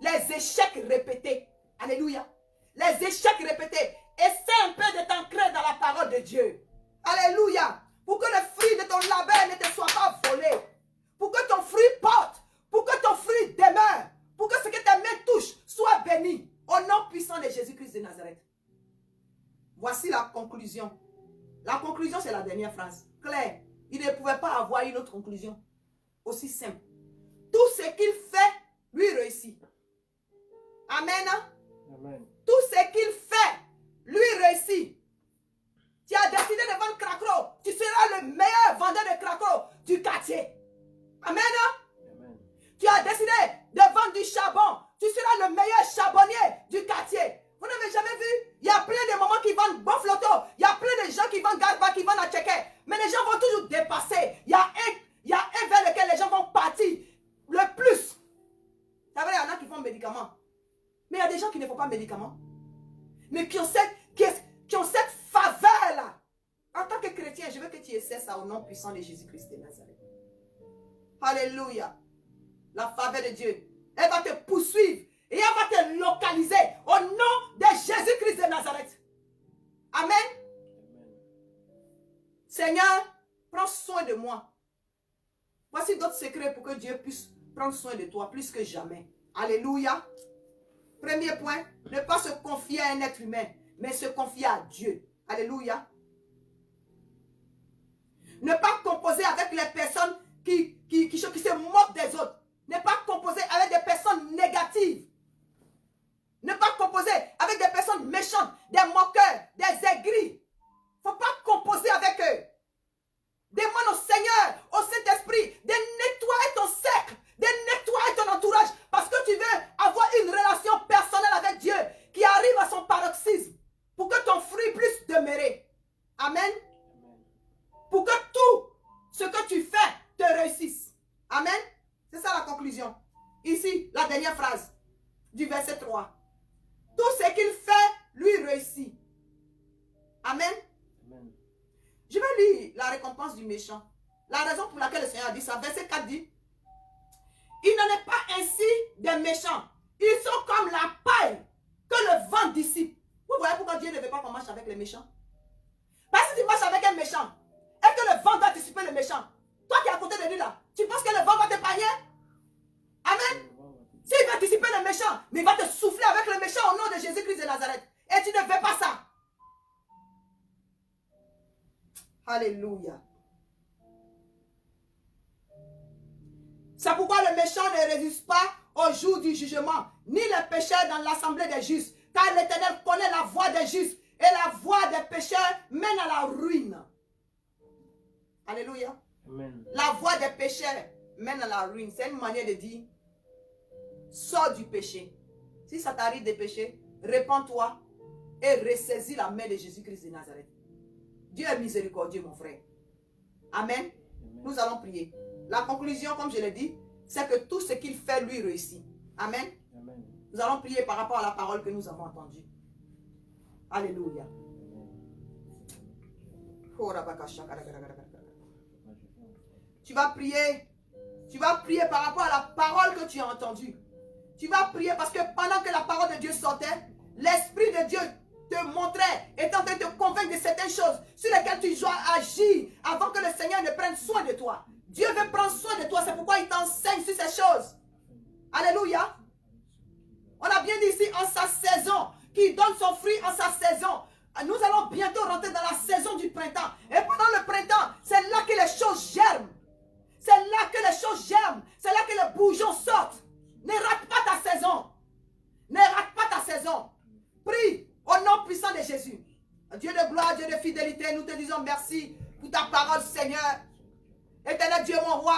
Les échecs répétés. Alléluia. Les échecs répétés. Essaie un peu de t'ancrer dans la parole de Dieu. Alléluia. Pour que le fruit de ton labeur ne te soit pas volé. Pour que ton fruit porte. Pour que ton fruit demeure. Pour que ce que tes mains touchent soit béni. Au nom puissant de Jésus-Christ de Nazareth. Voici la conclusion. La conclusion, c'est la dernière phrase. Claire, il ne pouvait pas avoir une autre conclusion aussi simple. Tout ce qu'il fait, lui réussit. Amen. Amen. Tout ce qu'il fait, lui réussit. Tu as décidé de vendre cracro, tu seras le meilleur vendeur de cracro du quartier. Amen. Amen. Tu as décidé de vendre du charbon, tu seras le meilleur charbonnier du quartier. Vous n'avez jamais vu? Il y a plein de mamans qui vendent bon flotto, il y a plein de gens qui vendent gazba, qui vendent à checker. Mais les gens vont toujours dépasser. Il y a un vers lequel les gens vont partir. Le plus. C'est vrai, il y en a qui font médicaments. Mais il y a des gens qui ne font pas médicaments. Mais qui ont cette faveur-là. En tant que chrétien, je veux que tu essaies ça au nom puissant de Jésus-Christ de Nazareth. Alléluia. La faveur de Dieu, elle va te poursuivre et elle va te localiser au nom de Jésus-Christ de Nazareth. Amen. Seigneur, prends soin de moi. Voici d'autres secrets pour que Dieu puisse prendre soin de toi plus que jamais. Alléluia. Premier point, ne pas se confier à un être humain, mais se confier à Dieu. Alléluia. Ne pas composer avec les personnes qui se moquent des autres. Ne pas composer avec des personnes négatives. Ne pas composer avec des personnes méchantes, des moqueurs, des aigris. Il ne faut pas composer avec eux. Demande au Seigneur, au Saint-Esprit, de nettoyer ton cercle, de nettoyer ton entourage, parce que tu veux avoir une relation personnelle avec Dieu qui arrive à son paroxysme, pour que ton fruit puisse demeurer. Amen. Pour que tout ce que tu fais te réussisse. Amen. C'est ça la conclusion. Ici, la dernière phrase du verset 3. Tout ce qu'il fait, lui réussit. Amen. Amen. Je vais lire la récompense du méchant. La raison pour laquelle le Seigneur a dit ça, verset 4 dit, il n'en est pas ainsi des méchants. Ils sont comme la paille que le vent dissipe. Vous voyez pourquoi Dieu ne veut pas qu'on marche avec les méchants? Parce que si tu marches avec un méchant, et que le vent va dissiper le méchant, toi qui es à côté de lui là, tu penses que le vent va te pagner? Amen. S'il va dissiper le méchant, mais il va te souffler avec le méchant au nom de Jésus-Christ de Nazareth. Et tu ne veux pas ça. Alléluia. C'est pourquoi le méchant ne résiste pas au jour du jugement, ni le pécheur dans l'assemblée des justes. Car l'Éternel connaît la voie des justes, et la voie des pécheurs mène à la ruine. Alléluia. Amen. La voie des pécheurs mène à la ruine. C'est une manière de dire, sors du péché. Si ça t'arrive de pécher, répands-toi et ressaisis la main de Jésus-Christ de Nazareth. Dieu est miséricordieux, mon frère. Amen. Amen. Nous allons prier. La conclusion, comme je l'ai dit, c'est que tout ce qu'il fait, lui réussit. Amen. Amen. Nous allons prier par rapport à la parole que nous avons entendue. Alléluia. Tu vas prier. Tu vas prier par rapport à la parole que tu as entendue. Tu vas prier parce que pendant que la parole de Dieu sortait, l'Esprit de Dieu te montrait, est en train de te convaincre de certaines choses sur lesquelles tu dois agir avant que le Seigneur ne prenne soin de toi. Dieu veut prendre soin de toi, c'est pourquoi il t'enseigne sur ces choses. Alléluia. On a bien dit ici en sa saison, qui donne son fruit en sa saison. Nous allons bientôt rentrer dans la saison du printemps. Et pendant le printemps, c'est là que les choses germent. C'est là que les choses germent. C'est là que les bourgeons sortent. Ne rate pas ta saison. Ne rate pas ta saison. Prie au nom puissant de Jésus. Dieu de gloire, Dieu de fidélité, nous te disons merci pour ta parole, Seigneur. Éternel Dieu, mon roi,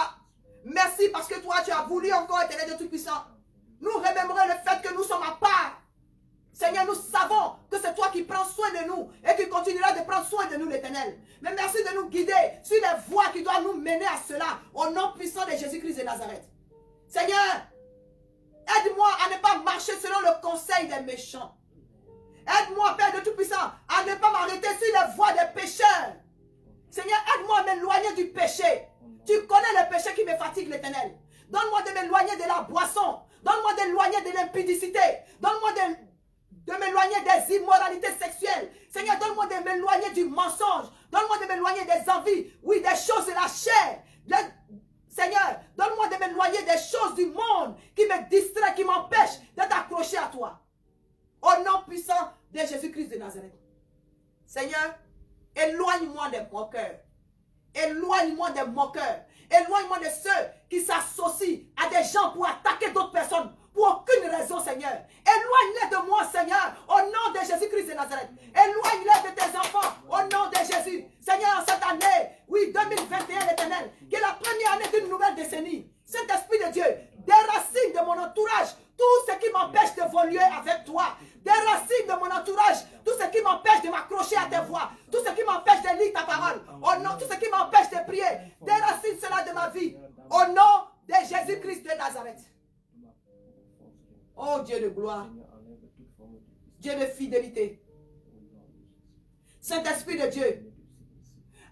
merci parce que toi, tu as voulu encore, Éternel Dieu Tout-Puissant, nous remémorer le fait que nous sommes à part. Seigneur, nous savons que c'est toi qui prends soin de nous et qui continueras de prendre soin de nous, l'Éternel. Mais merci de nous guider sur les voies qui doivent nous mener à cela, au nom puissant de Jésus-Christ de Nazareth. Seigneur, aide-moi à ne pas marcher selon le conseil des méchants. Aide-moi, Père de Tout-Puissant, à ne pas m'arrêter sur les voies des pécheurs. Seigneur, aide-moi à m'éloigner du péché. Tu connais le péché qui me fatigue, l'Éternel. Donne-moi de m'éloigner de la boisson. Donne-moi d'éloigner de l'impudicité. Donne-moi de m'éloigner des immoralités sexuelles. Seigneur, donne-moi de m'éloigner du mensonge. Donne-moi de m'éloigner des envies. Oui, des choses de la chair. Seigneur, donne-moi de m'éloigner des choses du monde qui me distraient, qui m'empêchent d'être accroché à toi. Au nom puissant de Jésus-Christ de Nazareth. Seigneur, éloigne-moi des moqueurs. Éloigne-moi des moqueurs. Éloigne-moi de ceux qui s'associent à des gens pour attaquer d'autres personnes. Pour aucune raison, Seigneur. Éloigne-les de moi, Seigneur, au nom de Jésus-Christ de Nazareth. Éloigne-les de tes enfants, au nom de Jésus. Seigneur, en cette année, oui, 2021, l'Éternel, qui est la première année d'une nouvelle décennie. Saint-Esprit de Dieu, déracine de mon entourage tout ce qui m'empêche d'évoluer avec toi. Déracine de mon entourage tout ce qui m'empêche de m'accrocher à tes voix. Tout ce qui m'empêche de lire ta parole. Oh non, tout ce qui m'empêche de prier. Déracine cela de ma vie. Au nom de Jésus-Christ de Nazareth. Oh Dieu de gloire. Dieu de fidélité. Saint-Esprit de Dieu.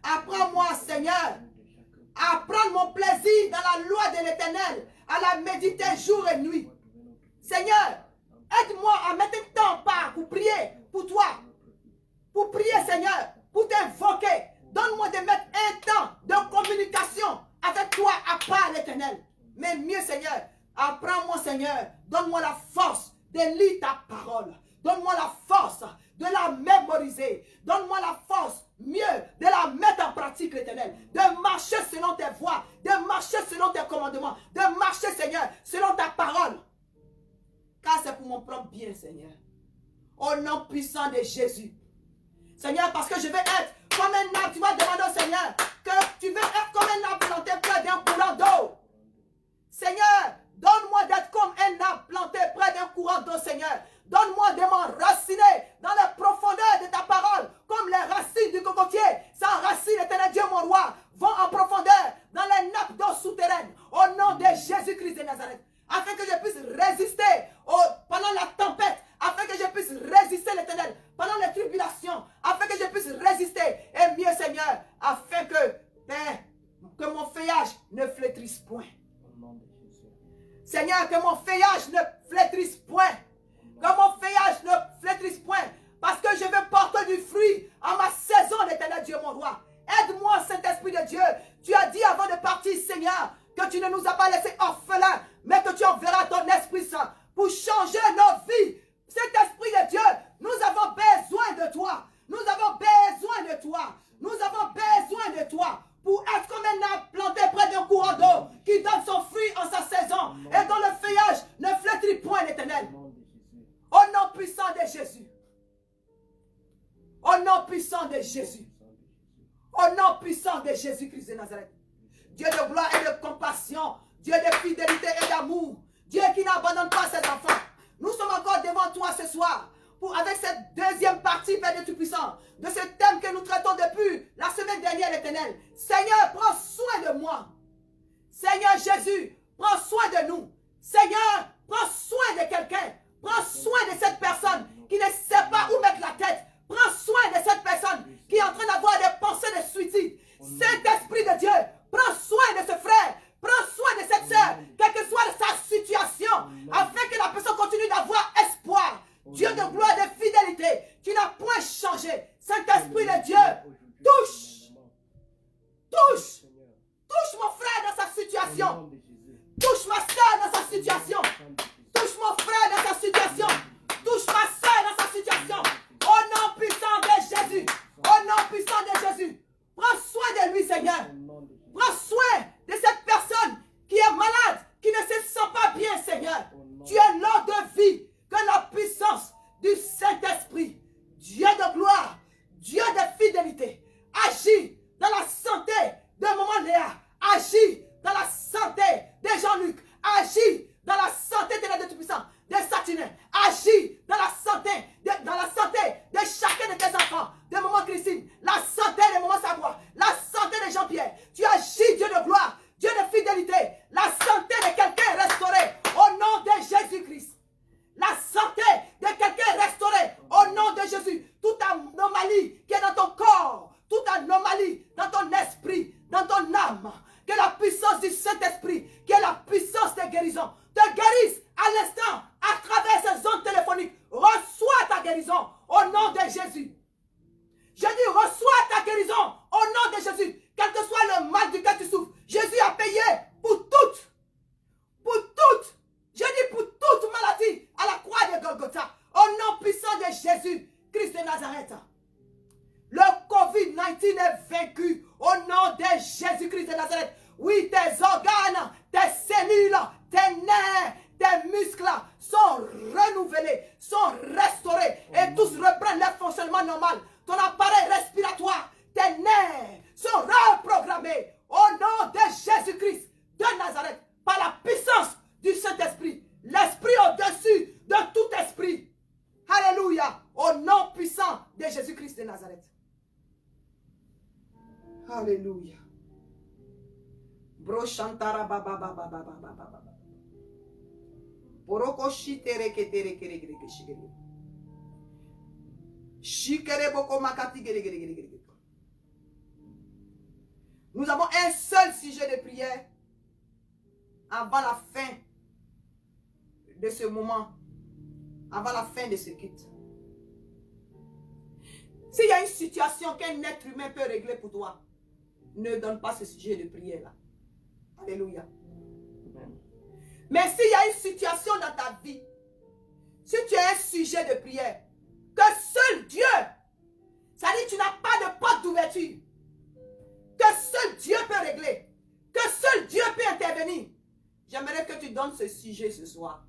Apprends-moi, Seigneur, à prendre mon plaisir dans la loi de l'Éternel, à la méditer jour et nuit. Seigneur, aide-moi à mettre un temps pour prier pour toi. Pour prier, Seigneur, pour t'invoquer. Donne-moi de mettre un temps de communication avec toi à part l'Éternel. Mais mieux, Seigneur, apprends-moi, Seigneur, donne-moi la force de lire ta parole. Donne-moi la force de la mémoriser. Donne-moi la force, mieux, de la mettre en pratique, l'Éternel. De marcher selon tes voies, de marcher selon tes commandements, de marcher, Seigneur, selon ta parole. Car c'est pour mon propre bien, Seigneur. Au nom puissant de Jésus. Seigneur, parce que je vais être comme un arbre. Tu vas demander au Seigneur que tu veux être comme un arbre planté près d'un courant d'eau. Seigneur, donne-moi d'être comme un arbre planté près d'un courant d'eau, Seigneur. Donne-moi de m'enraciner dans les profondeurs de ta parole, comme les racines du cocotier. S'enracine, l'Éternel Dieu, mon roi, vont en profondeur dans les nappes d'eau souterraines, au nom de Jésus-Christ de Nazareth, afin que je puisse résister pendant la tempête, afin que je puisse résister, l'Éternel, pendant les tribulations, afin que je puisse résister, et mieux, Seigneur, afin que mon feuillage ne flétrisse point. Seigneur, que mon feuillage ne flétrisse point. Que mon feuillage ne flétrisse point. Parce que je veux porter du fruit en ma saison, l'Éternel Dieu, mon roi. Aide-moi, Saint-Esprit de Dieu. Tu as dit avant de partir, Seigneur, que tu ne nous as pas laissés orphelins, mais que tu enverras ton Esprit Saint pour changer nos vies. Saint-Esprit de Dieu, nous avons besoin de toi. Nous avons besoin de toi. Nous avons besoin de toi pour être comme un arbre planté près d'un courant d'eau qui donne son fruit en sa saison et dont le feuillage ne flétrit point, l'Éternel. Au nom puissant de Jésus. Au nom puissant de Jésus. Au nom puissant de Jésus-Christ de Nazareth. Dieu de gloire et de compassion. Dieu de fidélité et d'amour. Dieu qui n'abandonne pas ses enfants. Nous sommes encore devant toi ce soir. Avec cette deuxième partie, Père de Tout-Puissant, de ce thème que nous traitons depuis la semaine dernière, l'Éternel. Seigneur, prends soin de moi. Seigneur Jésus, prends soin de nous. Seigneur, prends soin de quelqu'un. Prends soin de cette personne qui ne sait pas où mettre la tête. Prends soin de cette personne qui est en train d'avoir des pensées de suicide. Saint-Esprit de Dieu, prends soin de ce frère. Prends soin de cette sœur, quelle que soit sa situation, afin que la personne continue d'avoir espoir. Dieu de gloire, de fidélité, tu n'as point changé. Saint-Esprit de Dieu, touche mon frère dans sa situation. Touche ma soeur dans sa situation. Touche mon frère dans sa situation. Touche ma soeur dans sa situation. Au nom puissant de Jésus. Au nom puissant de Jésus. Prends soin de lui, Seigneur. Prends soin de cette personne qui est malade, qui ne se sent pas bien, Seigneur. Tu es l'eau de vie. Que la puissance du Saint-Esprit, Dieu de gloire, Dieu de fidélité, agit dans la santé de Maman Léa, agit dans la santé de Jean-Luc, agit dans la santé de la Tout-Puissant, de Satiné, agis dans la santé de chacun de tes enfants, de Maman Christine, la santé de Maman Savoie, la santé de Jean-Pierre. Tu agis, Dieu de gloire, Dieu de fidélité, la santé de quelqu'un est restaurée au nom de Jésus-Christ. La santé de quelqu'un est restaurée au nom de Jésus. Toute anomalie qui est dans ton corps, toute anomalie dans ton esprit, dans ton âme, que la puissance du Saint-Esprit, qui est la puissance de guérison, te guérisse à l'instant, à travers ces ondes téléphoniques. Reçois ta guérison au nom de Jésus. Je dis, reçois ta guérison au nom de Jésus. Quel que soit le mal duquel tu souffres, Jésus a payé pour toutes. Pour toutes. Je dis pour toute maladie à la croix de Golgotha. Au nom puissant de Jésus, Christ de Nazareth. Le COVID-19 est vaincu au nom de Jésus-Christ de Nazareth. Oui, tes organes, tes cellules, tes nerfs, tes muscles sont renouvelés. sont restaurés et tous reprennent leur fonctionnement normal. Ton appareil respiratoire, tes nerfs sont reprogrammés au nom de Jésus-Christ de Nazareth par la puissance du Saint-Esprit. L'Esprit au-dessus de tout esprit. Alléluia. Au nom puissant de Jésus-Christ de Nazareth. Alléluia. Bro chantara baba baba baba baba baba. Boroko shitere ketere kere kere kere shigere. Shikere boko makati gere gere gere gere. Nous avons un seul sujet de prière avant la fin de ce moment, avant la fin de ce culte. S'il y a une situation qu'un être humain peut régler pour toi, ne donne pas ce sujet de prière là. Alléluia. Mais s'il y a une situation dans ta vie, si tu as un sujet de prière, que seul Dieu, ça dit que tu n'as pas de porte d'ouverture, que seul Dieu peut régler, que seul Dieu peut intervenir, j'aimerais que tu donnes ce sujet ce soir.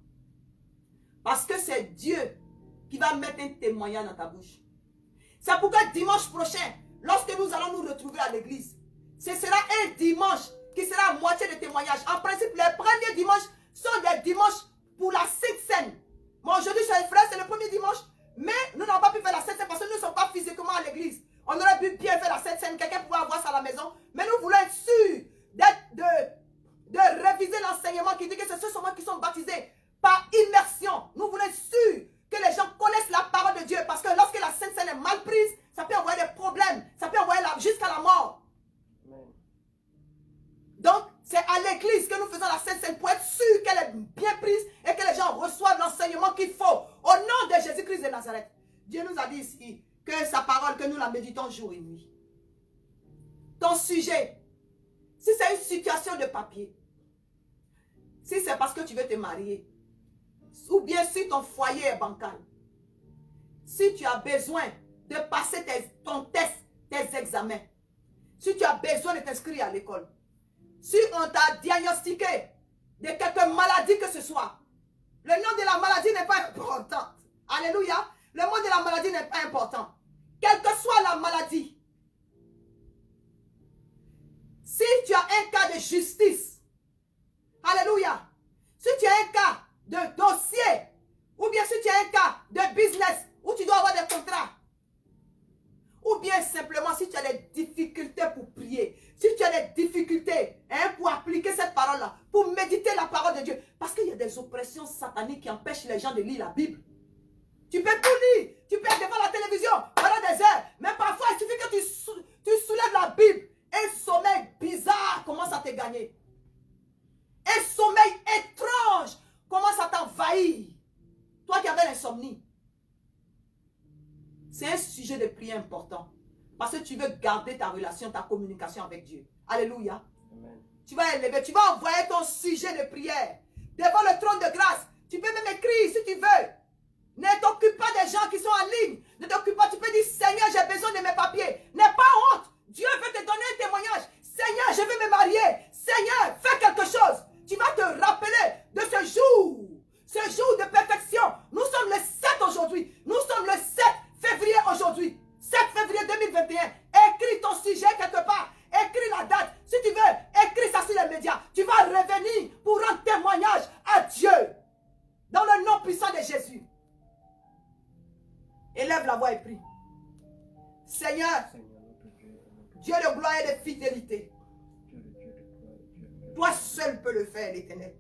Parce que c'est Dieu qui va mettre un témoignage dans ta bouche. C'est pourquoi dimanche prochain, lorsque nous allons nous retrouver à l'église, ce sera un dimanche qui sera à moitié de témoignage. En principe, les premiers dimanches sont des dimanches pour la Sainte Seine. Bon, aujourd'hui, chers frères, c'est le premier dimanche, mais nous n'avons pas pu faire la Sainte Seine parce que nous ne sommes pas physiquement à l'église. On aurait pu bien faire la Sainte Seine, quelqu'un pouvait avoir ça à la maison, mais nous voulons être sûrs de réviser l'enseignement qui dit que c'est ceux seulement qui sont baptisés par immersion. Nous voulons être sûrs que les gens connaissent la parole de Dieu, parce que lorsque la Sainte Seine est mal prise, ça peut envoyer des problèmes, ça peut envoyer jusqu'à la mort. Amen. Donc, c'est à l'église que nous faisons la Sainte Seine pour être sûr qu'elle est bien prise et que les gens reçoivent l'enseignement qu'il faut. Au nom de Jésus-Christ de Nazareth. Dieu nous a dit ici que sa parole, que nous la méditons jour et nuit. Ton sujet, si c'est une situation de papier, si c'est parce que tu veux te marier, ou bien si ton foyer est bancal, si tu as besoin de passer ton test, tes examens, si tu as besoin de t'inscrire à l'école, si on t'a diagnostiqué de quelque maladie que ce soit, le nom de la maladie n'est pas important. Alléluia. Le nom de la maladie n'est pas important. Quelle que soit la maladie, si tu as un cas de justice, alléluia, si tu as un cas de dossier, ou bien si tu as un cas de business, où tu dois avoir des contrats, ou bien simplement si tu as des difficultés pour prier, si tu as des difficultés pour appliquer cette parole-là, pour méditer la parole de Dieu, parce qu'il y a des oppressions sataniques qui empêchent les gens de lire la Bible. Tu peux tout lire, tu peux être devant la télévision pendant des heures, mais parfois il suffit que tu soulèves la Bible, un sommeil bizarre commence à te gagner. Un sommeil étrange commence à t'envahir. Toi qui avais l'insomnie. C'est un sujet de prière important. Parce que tu veux garder ta relation, ta communication avec Dieu. Alléluia. Amen. Tu vas élever, tu vas envoyer ton sujet de prière devant le trône de grâce. Tu peux même écrire si tu veux. Ne t'occupe pas des gens qui sont en ligne. Ne t'occupe pas, tu peux dire Seigneur, j'ai besoin de mes papiers. N'aie pas honte. Dieu veut te donner un témoignage. Seigneur, je veux me marier. Seigneur, fais quelque chose. Tu vas te rappeler de ce jour de perfection. Nous sommes le 7 aujourd'hui. Nous sommes le 7 février aujourd'hui. 7 février 2021. Écris ton sujet quelque part. Écris la date. Si tu veux, écris ça sur les médias. Tu vas revenir pour rendre témoignage à Dieu. Dans le nom puissant de Jésus. Élève la voix et prie. Seigneur, Dieu de gloire et de fidélité. Toi seul peux le faire, l'Éternel.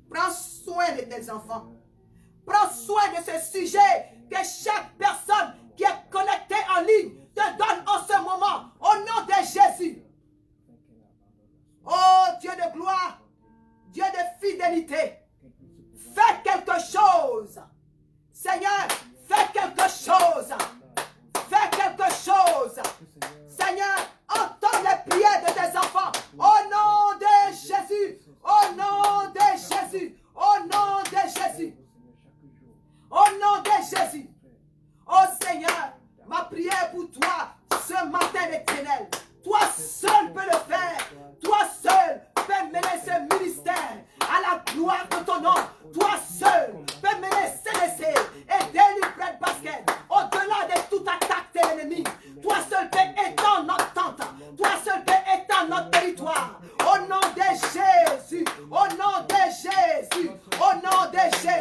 Prends soin de tes enfants. Prends soin de ce sujet que chaque personne qui est connectée en ligne te donne en ce moment. Au nom de Jésus. Oh Dieu de gloire, Dieu de fidélité. Fais quelque chose. Seigneur, fais quelque chose. Fais quelque chose. Seigneur, entends les prières de tes enfants. Au nom de Jésus. Au nom de Jésus. Au nom de Jésus. Au nom de Jésus. Oh Seigneur, ma prière pour toi ce matin éternel. Toi seul peux le faire. Toi seul peux mener ce ministère à la gloire de ton nom. Toi seul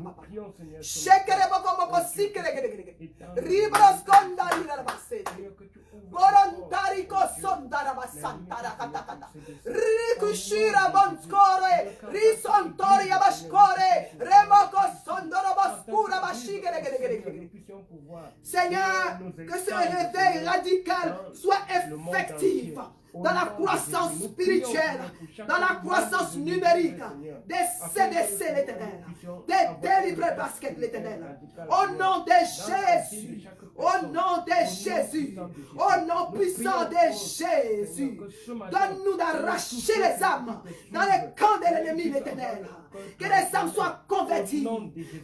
Nous prions, Seigneur, Shekere boko moko sikere gere gere gere. Ribros konda ira basete. Seigneur, que tu ouvres Borontari ko sondara basantara kata kata. Rikushira bonskore. Risontori abashkore. Remoko sondoro baskura bashigere gere gere gere. Seigneur, que ce réveil radical soit effectif dans la croissance spirituelle, dans la croissance numérique des CDC l'éternel, des délivrés baskets l'éternel. Au nom de Jésus, au nom de Jésus, au nom puissant de Jésus, donne-nous d'arracher les âmes dans les camps de l'ennemi l'éternel. Que les âmes soient converties.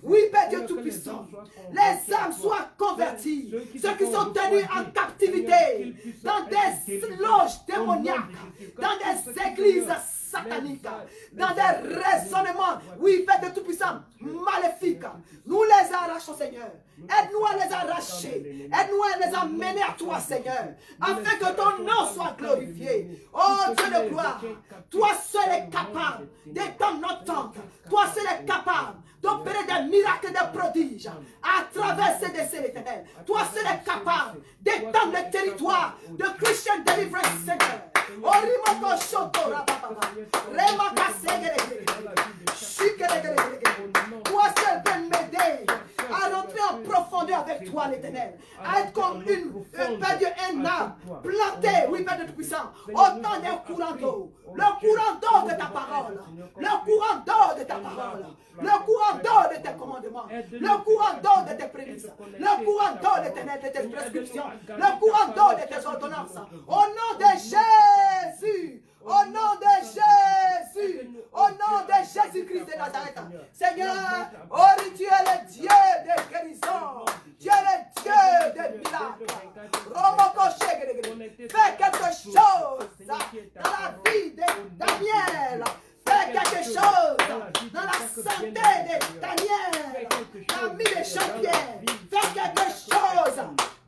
Oui, Père Dieu Tout-Puissant, les âmes soient converties. Ceux qui sont tenus en captivité dans des loges démoniaques, dans des églises sataniques, dans des raisonnements, oui, Père Dieu Tout-Puissant, maléfiques. Nous les arrachons, Seigneur. Aide-nous à les arracher. Aide-nous à les amener à toi, Seigneur, afin que ton nom soit glorifié. Oh Dieu de gloire, toi seul es capable d'étendre notre temps. Toi seul es capable d'opérer des miracles et des prodiges à travers ces décès l'éternel. Toi seul es capable d'étendre le territoire de Christian Deliverance Center. Orimoko Shotora Papa. Remaka Segere. Toi seul peux m'aider à rentrer en profondeur avec toi l'éternel. À être comme un arbre planté, oui, Père de Tout-Puissant, autant d'un courant d'eau. Le courant d'eau de ta parole. Le courant d'eau de ta parole. Le courant d'eau de tes commandements. Le courant d'eau de tes prémices. Le courant d'eau de tes prescriptions. Le courant d'eau de tes ordonnances. Au nom de Jésus. Au nom de Jésus. Au nom de Jésus-Christ de Nazareth. Seigneur, oh, tu es le Dieu de guérison. Tu es le Dieu de miracles. Fais quelque chose dans la vie de Daniel. Fais quelque chose dans la santé de Daniel, l'ami de Jean-Pierre. Fais quelque chose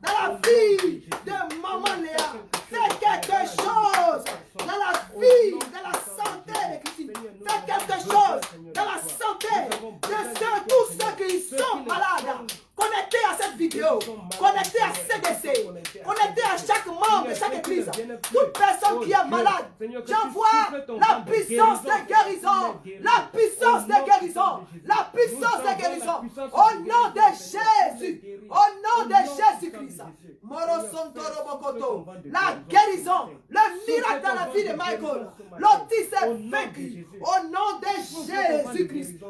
dans la vie de Maman Léa. Fais quelque chose dans la vie, dans la santé de Christine. Fais quelque chose dans la santé de tous ceux qui sont malades. Connectés à cette vidéo, connectés à CDC, connectés à chaque membre de chaque église, toute personne qui est malade, j'envoie la puissance de guérison, la puissance de guérison, la puissance de guérison, au nom de Jésus, au nom de Jésus-Christ. La guérison, le miracle dans la vie de Michael, l'autisme est vaincu, au nom de Jésus-Christ.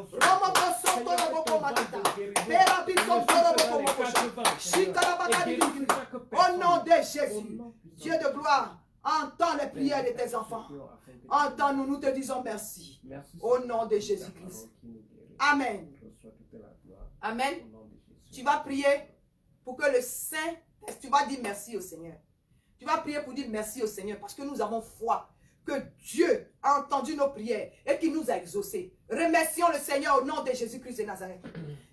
Au nom de Jésus, Dieu de gloire, entends les prières de tes enfants. Entends-nous, nous te disons merci. Au nom de Jésus-Christ. Amen. Amen. Tu vas prier pour que le Saint, tu vas dire merci au Seigneur. Tu vas prier pour dire merci au Seigneur parce que nous avons foi que Dieu a entendu nos prières et qu'il nous a exaucés. Remercions le Seigneur au nom de Jésus-Christ de Nazareth.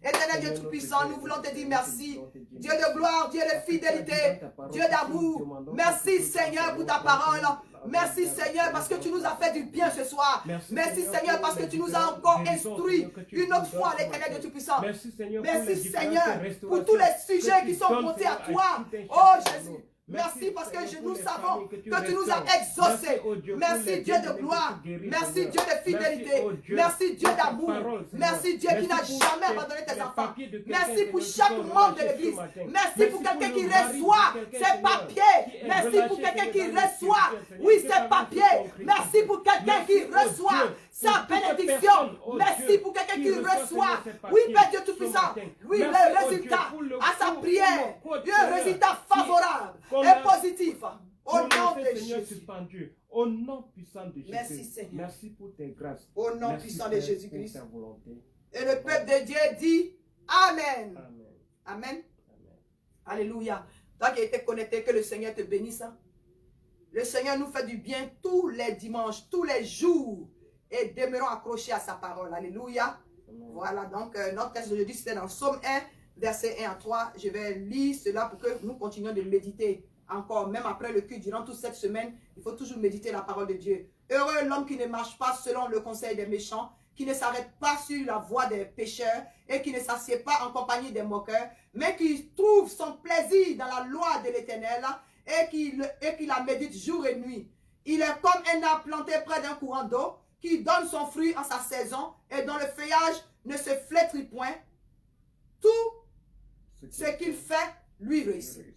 Éternel Dieu Tout-Puissant, nous voulons te dire merci. Dieu de gloire, Dieu de fidélité, Dieu d'amour. Merci Seigneur pour ta parole. Merci Seigneur parce que tu nous as fait du bien ce soir. Merci Seigneur parce que tu nous as encore instruit une autre fois l'éternel Dieu Tout-Puissant. Merci Seigneur pour tous les sujets qui sont montés à toi. Oh Jésus. Merci parce que nous savons que tu nous as exaucés. Merci Dieu de gloire. Merci Dieu de fidélité. Merci Dieu d'amour. Merci Dieu qui n'a jamais abandonné tes enfants. Merci pour chaque membre de l'église. Merci pour quelqu'un qui reçoit ses papiers. Merci pour quelqu'un qui reçoit, oui, ses papiers. Merci pour quelqu'un qui reçoit sa bénédiction. Merci pour quelqu'un qui reçoit, oui, Père Dieu Tout-Puissant, oui, le résultat à sa prière. Un résultat favorable et positif. Au nom de Jésus. Au nom puissant de Jésus. Merci Seigneur. Merci pour tes grâces. Au nom puissant de Jésus-Christ. Et et le peuple de Dieu dit Amen. Amen. Amen. Alléluia. Toi qui es connecté, que le Seigneur te bénisse. Le Seigneur nous fait du bien tous les dimanches, tous les jours. Et demeurons accrochés à sa parole. Alléluia. Voilà, donc notre texte d'aujourd'hui, c'était dans Psaume 1, verset 1 à 3. Je vais lire cela pour que nous continuions de méditer encore, même après le culte, durant toute cette semaine. Il faut toujours méditer la parole de Dieu. Heureux l'homme qui ne marche pas selon le conseil des méchants, qui ne s'arrête pas sur la voie des pécheurs et qui ne s'assied pas en compagnie des moqueurs, mais qui trouve son plaisir dans la loi de l'Éternel et qui la médite jour et nuit. Il est comme un arbre planté près d'un courant d'eau qui donne son fruit en sa saison et dont le feuillage ne se flétrit point. Tout ce qu'il fait, lui réussit.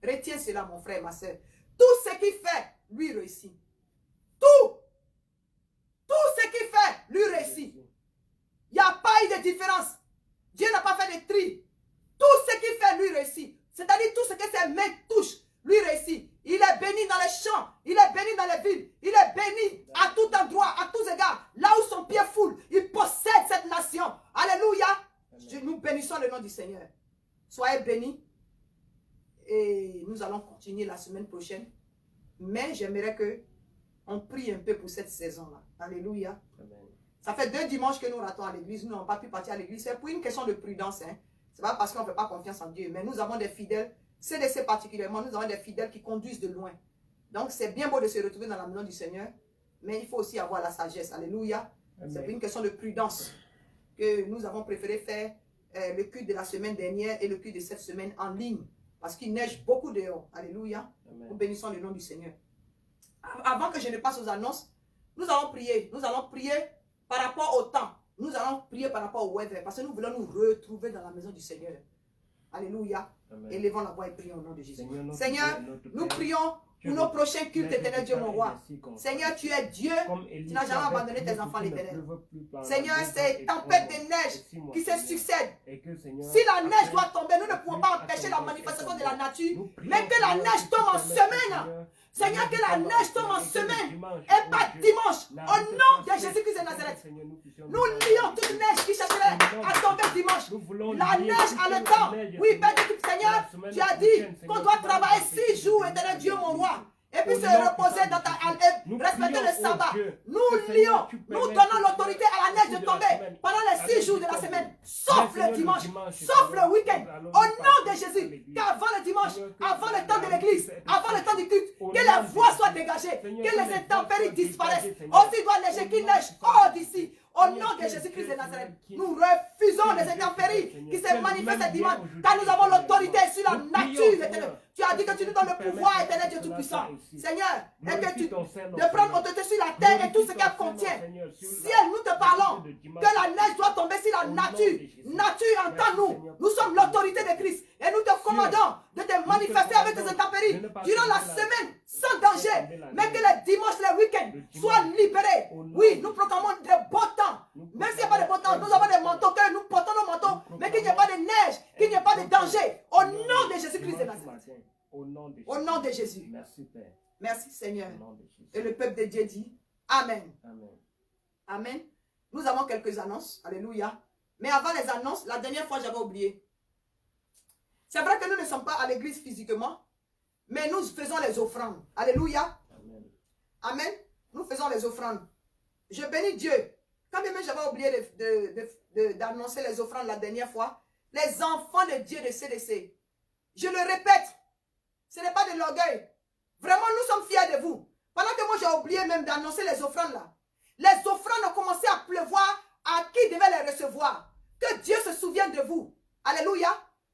Retiens cela, mon frère, ma soeur. Tout ce qu'il fait, lui réussit. Tout ce qu'il fait, lui réussit. Il n'y a pas eu de différence. Dieu n'a pas fait de tri. Tout ce qu'il fait, lui réussit. C'est-à-dire tout ce que ses mains touchent, lui réussit. Il est béni dans les champs, il est béni dans les villes, il est béni à tout endroit, à tous égards. Là où son pied foule, il possède cette nation. Alléluia. Nous bénissons le nom du Seigneur. Soyez bénis. Et nous allons continuer la semaine prochaine. Mais j'aimerais que on prie un peu pour cette saison-là. Alléluia. Amen. Ça fait 2 dimanches que nous ratons à l'église. Nous n'avons pas pu partir à l'église. C'est pour une question de prudence. Hein. Ce n'est pas parce qu'on ne fait pas confiance en Dieu. Mais nous avons des fidèles. CDC particulièrement, nous avons des fidèles qui conduisent de loin. Donc c'est bien beau de se retrouver dans la maison du Seigneur. Mais il faut aussi avoir la sagesse. Alléluia. C'est pour une question de prudence que nous avons préféré faire le culte de la semaine dernière et le culte de cette semaine en ligne. Parce qu'il neige beaucoup dehors. Alléluia. Amen. Nous bénissons le nom du Seigneur. Avant que je ne passe aux annonces, nous allons prier. Nous allons prier par rapport au temps. Nous allons prier par rapport au weather. Parce que nous voulons nous retrouver dans la maison du Seigneur. Alléluia. Amen. Élevons la voix et prions au nom de Jésus. Seigneur, nous prions pour nos prochains cultes, éternel Dieu, mon roi. Seigneur, tu es Dieu. Tu n'as jamais abandonné tes enfants, l'éternel. Seigneur, c'est tempête de neige qui se succèdent. Si la neige doit tomber, nous ne pouvons pas empêcher la manifestation de la nature. Mais que la neige tombe en semaine. Seigneur, que la neige tombe en semaine et pas dimanche. Au nom de Jésus-Christ de Nazareth. Nous lions toute neige qui chercherait à tomber dimanche. La neige a le temps. Oui, Père de tout Seigneur, tu as dit qu'on doit travailler 6 jours, éternel Dieu, mon roi. Et puis se reposer dans ta respecter le sabbat. Nous lions, nous donnons l'autorité à la neige de tomber pendant les 6 jours de la semaine, sauf le dimanche, sauf le week-end. Au nom de Jésus, qu'avant le dimanche, avant le temps de l'église, avant le temps du culte, que les voies soient dégagées, que les intempéries disparaissent. Aussi doit neiger qu'il neige hors d'ici. Au nom de Jésus-Christ de Nazareth, nous refusons les intempéries qui se manifestent ce dimanche, car nous avons l'autorité sur la nature éternelle. Tu as dit que tu nous donnes le pouvoir éternel Dieu Tout-Puissant. Seigneur, et que tu de prendre autorité sur la terre et tout ce qu'elle contient. Ciel, nous te parlons que la neige doit tomber sur la nature. Nature entend-nous. Nous sommes l'autorité de Christ. Et nous te commandons de te manifester avec tes intempéries durant la semaine sans danger. Mais que les dimanches, les week-ends soient libérés. Oui, nous proclamons de beaux temps. Même s'il n'y a pas de beau temps, nous avons des manteaux que nous portons nos manteaux. Mais qu'il n'y ait pas de neige, qu'il n'y ait pas de danger. Au nom de Jésus-Christ de Nazareth. Au nom de Jésus. Merci Père. Merci Seigneur. Et le peuple de Dieu dit Amen. Amen. Amen. Nous avons quelques annonces. Alléluia. Mais avant les annonces, la dernière fois j'avais oublié. C'est vrai que nous ne sommes pas à l'église physiquement, mais nous faisons les offrandes. Alléluia. Amen. Amen. Nous faisons les offrandes. Je bénis Dieu. Quand même j'avais oublié d'annoncer les offrandes la dernière fois, les enfants de Dieu de CDC, je le répète, ce n'est pas de l'orgueil. Vraiment, nous sommes fiers de vous. Pendant que moi, j'ai oublié même d'annoncer les offrandes là. Les offrandes ont commencé à pleuvoir à qui devait les recevoir. Que Dieu se souvienne de vous. Alléluia.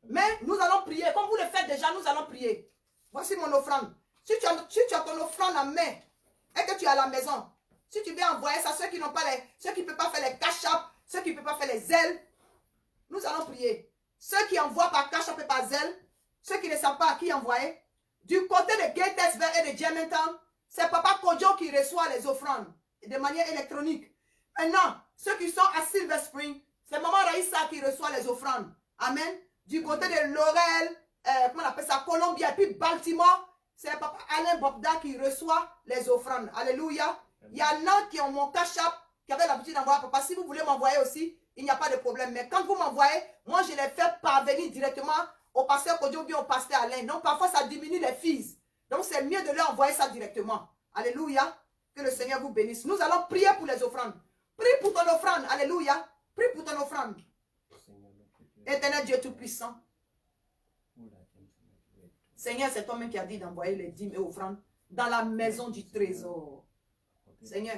Mais nous allons prier. Comme vous le faites déjà, nous allons prier. Voici mon offrande. Si tu as ton offrande en main et que tu es à la maison, si tu veux envoyer ça, ceux qui n'ont pas ceux qui ne peuvent pas faire les cash-up, ceux qui ne peuvent pas faire les ailes, nous allons prier. Ceux qui envoient par cash-up et par zèle, ceux qui ne savent pas à qui envoyer, du côté de Gatesville et de Germantown, c'est Papa Kojo qui reçoit les offrandes de manière électronique. Maintenant, ceux qui sont à Silver Spring, c'est Maman Raïssa qui reçoit les offrandes. Amen. Du côté de Laurel, comment on appelle ça, Columbia, et puis Baltimore, c'est Papa Alain Bobda qui reçoit les offrandes. Alléluia. Il y en a qui ont mon cash-up, qui avaient l'habitude d'envoyer. Papa, si vous voulez m'envoyer aussi, il n'y a pas de problème. Mais quand vous m'envoyez, moi je les fais parvenir directement au pasteur Kojo ou bien au pasteur Alain. Donc parfois ça diminue les fees. Donc c'est mieux de leur envoyer ça directement. Alléluia. Que le Seigneur vous bénisse. Nous allons prier pour les offrandes. Prie pour ton offrande. Alléluia. Prie pour ton offrande. Éternel Dieu Tout-Puissant. Seigneur, c'est toi-même qui as dit d'envoyer les dîmes et offrandes dans la maison du trésor. Seigneur,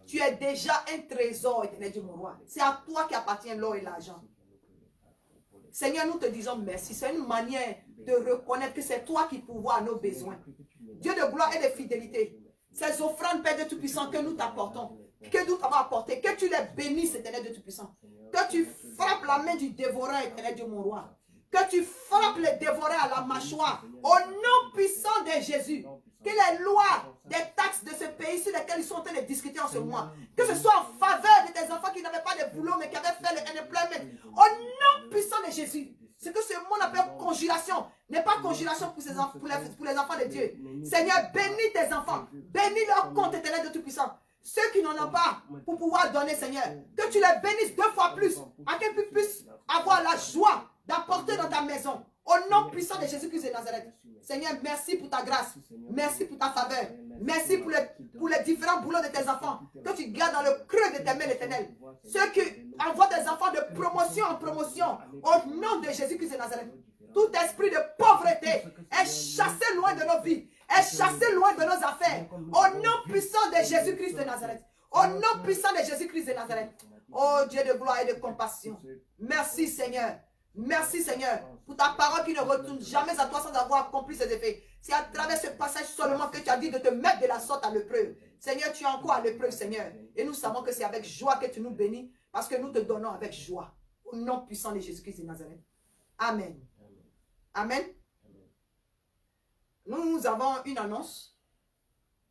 tu es déjà un trésor, éternel Dieu, mon roi. C'est à toi qui appartient l'or et l'argent. Seigneur, nous te disons merci. C'est une manière de reconnaître que c'est toi qui pourvois à nos besoins. Dieu de gloire et de fidélité. Ces offrandes, Père de Tout-Puissant, que nous t'apportons, que nous t'avons apporté, que tu les bénisses, éternel Dieu Tout-Puissant. Que tu frappes la main du dévoreur, éternel Dieu, mon roi. Que tu frappes le dévoreur à la mâchoire. Au nom puissant de Jésus. Que les lois des taxes de ce pays sur lesquelles ils sont en train de discuter en ce moment, que ce soit en faveur de tes enfants qui n'avaient pas de boulot mais qui avaient fait le unemployment. Au nom puissant de Jésus. Ce que ce monde appelle conjuration n'est pas conjuration pour, pour les enfants de Dieu. Seigneur, bénis tes enfants. Bénis leur compte éternel de Tout-Puissant. Ceux qui n'en ont pas pour pouvoir donner, Seigneur, que tu les bénisses 2 fois plus, afin qu'ils puissent avoir la joie d'apporter dans ta maison. Au nom puissant de Jésus-Christ de Nazareth. Seigneur, merci pour ta grâce. Merci pour ta faveur. Merci pour les différents boulots de tes enfants. Que tu gardes dans le creux de tes mains, l'Éternel. Ceux qui envoient des enfants de promotion en promotion. Au nom de Jésus-Christ de Nazareth. Tout esprit de pauvreté est chassé loin de nos vies. Est chassé loin de nos affaires. Au nom puissant de Jésus-Christ de Nazareth. Au nom puissant de Jésus-Christ de Nazareth. Oh Dieu de gloire et de compassion. Merci Seigneur. Merci Seigneur pour ta parole qui ne retourne jamais à toi sans avoir accompli ses effets. C'est à travers ce passage seulement que tu as dit de te mettre de la sorte à l'épreuve. Seigneur, tu es encore à l'épreuve, Seigneur. Et nous savons que c'est avec joie que tu nous bénis parce que nous te donnons avec joie. Au nom puissant de Jésus-Christ de Nazareth. Amen. Amen. Nous avons une annonce.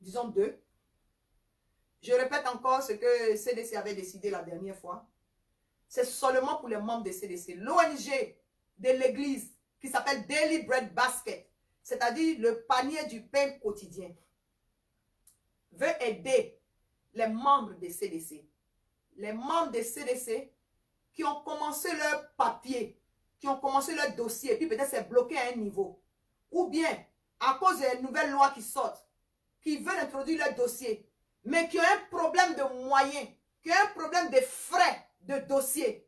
Disons 2. Je répète encore ce que CDC avait décidé la dernière fois. C'est seulement pour les membres de CDC. L'ONG de l'église qui s'appelle Daily Bread Basket, c'est-à-dire le panier du pain quotidien, veut aider les membres de CDC. Les membres de CDC qui ont commencé leur papier, qui ont commencé leur dossier, et puis peut-être c'est bloqué à un niveau. Ou bien, à cause des nouvelles lois qui sortent, qui veulent introduire leur dossier, mais qui ont un problème de moyens, qui ont un problème de frais de dossier.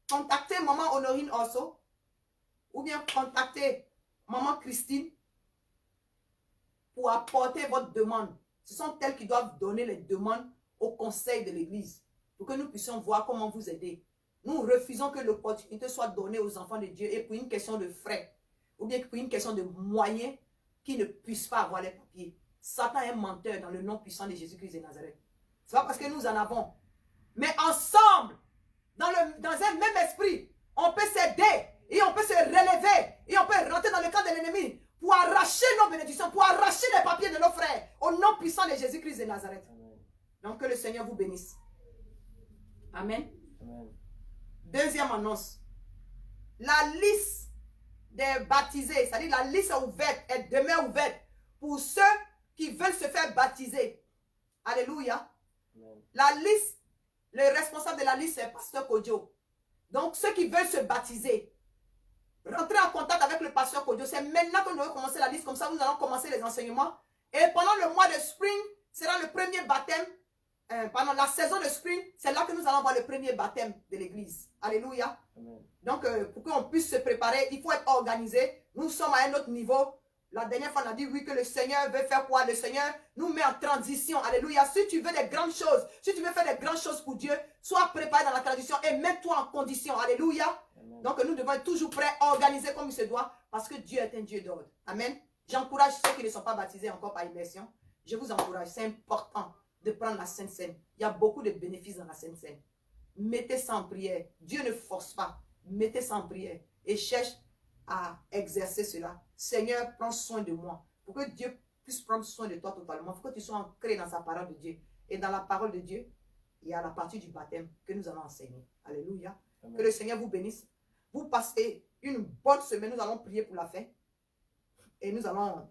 Contactez Maman Honorine Osso, ou bien contactez Maman Christine pour apporter votre demande. Ce sont elles qui doivent donner les demandes au conseil de l'église pour que nous puissions voir comment vous aider. Nous refusons que l'opportunité soit donnée aux enfants de Dieu et pour une question de frais ou bien pour une question de moyens qui ne puissent pas avoir les papiers. Satan est un menteur dans le nom puissant de Jésus-Christ de Nazareth. C'est pas parce que nous en avons. Mais ensemble, dans un même esprit, on peut s'aider et on peut se relever et on peut rentrer dans le camp de l'ennemi pour arracher nos bénédictions, pour arracher les papiers de nos frères au nom puissant de Jésus-Christ de Nazareth. Donc que le Seigneur vous bénisse. Amen. Amen. Deuxième annonce. La liste des baptisés, c'est-à-dire la liste est ouverte, elle demeure ouverte pour ceux qui veulent se faire baptiser. Alléluia. Amen. La liste, le responsable de la liste, c'est Pasteur Kodjo. Donc, ceux qui veulent se baptiser, rentrez en contact avec le Pasteur Kodjo. C'est maintenant que nous allons commencer la liste. Comme ça, nous allons commencer les enseignements. Et pendant le mois de spring, sera le premier baptême. Pendant la saison de spring, c'est là que nous allons avoir le premier baptême de l'église. Alléluia. Amen. Donc, pour qu'on puisse se préparer, il faut être organisé. Nous sommes à un autre niveau. La dernière fois, on a dit oui que le Seigneur veut faire quoi? Le Seigneur nous met en transition. Alléluia. Si tu veux des grandes choses, si tu veux faire des grandes choses pour Dieu, sois préparé dans la transition et mets-toi en condition. Alléluia. Amen. Donc, nous devons être toujours prêts, organisés comme il se doit, parce que Dieu est un Dieu d'ordre. Amen. J'encourage ceux qui ne sont pas baptisés encore par immersion. Je vous encourage. C'est important de prendre la Sainte Seine. Il y a beaucoup de bénéfices dans la Sainte Seine. Mettez ça en prière. Dieu ne force pas. Mettez ça en prière et cherche à exercer cela. Seigneur, prends soin de moi. Pour que Dieu puisse prendre soin de toi totalement, il faut que tu sois ancré dans sa parole de Dieu. Et dans la parole de Dieu, il y a la partie du baptême que nous allons enseigner. Alléluia. Amen. Que le Seigneur vous bénisse. Vous passez une bonne semaine. Nous allons prier pour la fin. Et nous allons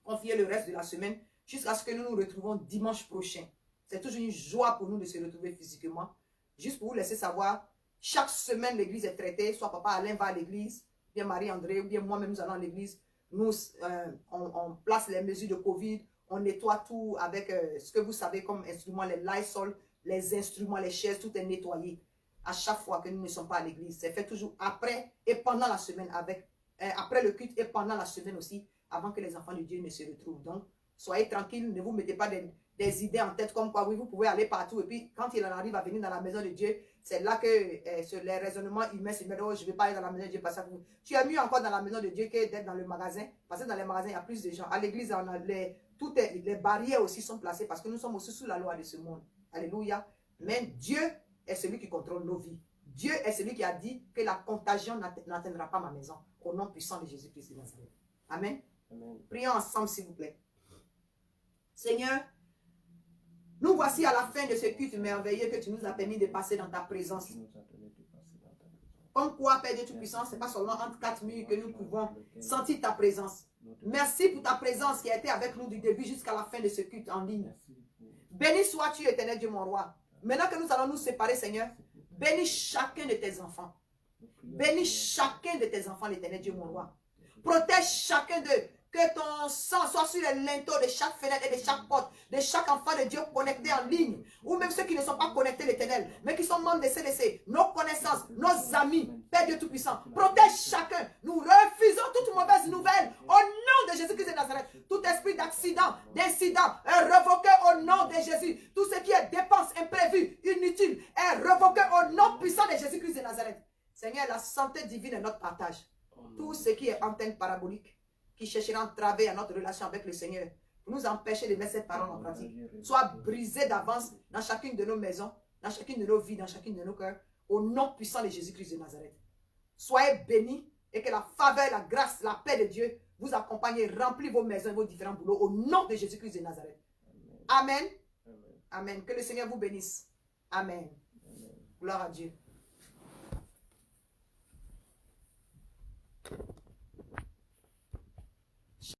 confier le reste de la semaine jusqu'à ce que nous nous retrouvons dimanche prochain. C'est toujours une joie pour nous de se retrouver physiquement. Juste pour vous laisser savoir, chaque semaine l'église est traitée. Soit Papa Alain va à l'église, bien Marie-André, ou bien moi-même nous allons à l'église. Nous, on place les mesures de Covid, on nettoie tout avec ce que vous savez comme instrument, les Lysol, les instruments, les chaises, tout est nettoyé. À chaque fois que nous ne sommes pas à l'église, c'est fait toujours après et pendant la semaine, après le culte et pendant la semaine aussi, avant que les enfants de Dieu ne se retrouvent. Donc, soyez tranquilles, ne vous mettez pas des idées en tête comme quoi, oui, vous pouvez aller partout. Et puis, quand il en arrive à venir dans la maison de Dieu, c'est là que les raisonnements humains se mettent, oh, je ne vais pas aller dans la maison de Dieu parce que tu es mieux encore dans la maison de Dieu que d'être dans le magasin. Parce que dans les magasins, il y a plus de gens. À l'église, les barrières aussi sont placées parce que nous sommes aussi sous la loi de ce monde. Alléluia. Mais Dieu est celui qui contrôle nos vies. Dieu est celui qui a dit que la contagion n'atteindra pas ma maison. Au nom puissant de Jésus-Christ de Nazareth. Amen. Amen. Prions ensemble, s'il vous plaît. Seigneur, nous voici à la fin de ce culte merveilleux que tu nous as permis de passer dans ta présence. Comme quoi, Père Dieu Tout-Puissant, ce n'est pas seulement entre quatre murs que nous pouvons sentir ta présence. Merci pour ta présence qui a été avec nous du début jusqu'à la fin de ce culte en ligne. Béni sois-tu, éternel Dieu, mon roi. Maintenant que nous allons nous séparer, Seigneur, bénis chacun de tes enfants. Bénis chacun de tes enfants, l'éternel Dieu, mon roi. Protège chacun d'eux. Que ton sang soit sur les linteaux de chaque fenêtre et de chaque porte, de chaque enfant de Dieu connecté en ligne, ou même ceux qui ne sont pas connectés, l'Éternel, mais qui sont membres de CDC, nos connaissances, nos amis, Père Dieu Tout-Puissant. Protège chacun. Nous refusons toute mauvaise nouvelle au nom de Jésus-Christ de Nazareth. Tout esprit d'accident, d'incident est revoqué au nom de Jésus. Tout ce qui est dépense imprévue, inutile, est revoqué au nom puissant de Jésus-Christ de Nazareth. Seigneur, la santé divine est notre partage. Tout ce qui est antenne parabolique, qui cherchera à entraver à notre relation avec le Seigneur, pour nous empêcher de mettre cette parole en pratique, soit brisé d'avance dans chacune de nos maisons, dans chacune de nos vies, dans chacune de nos cœurs, au nom puissant de Jésus-Christ de Nazareth. Soyez bénis et que la faveur, la grâce, la paix de Dieu vous accompagne et remplit vos maisons et vos différents boulots au nom de Jésus-Christ de Nazareth. Amen. Amen. Que le Seigneur vous bénisse. Amen. Gloire à Dieu.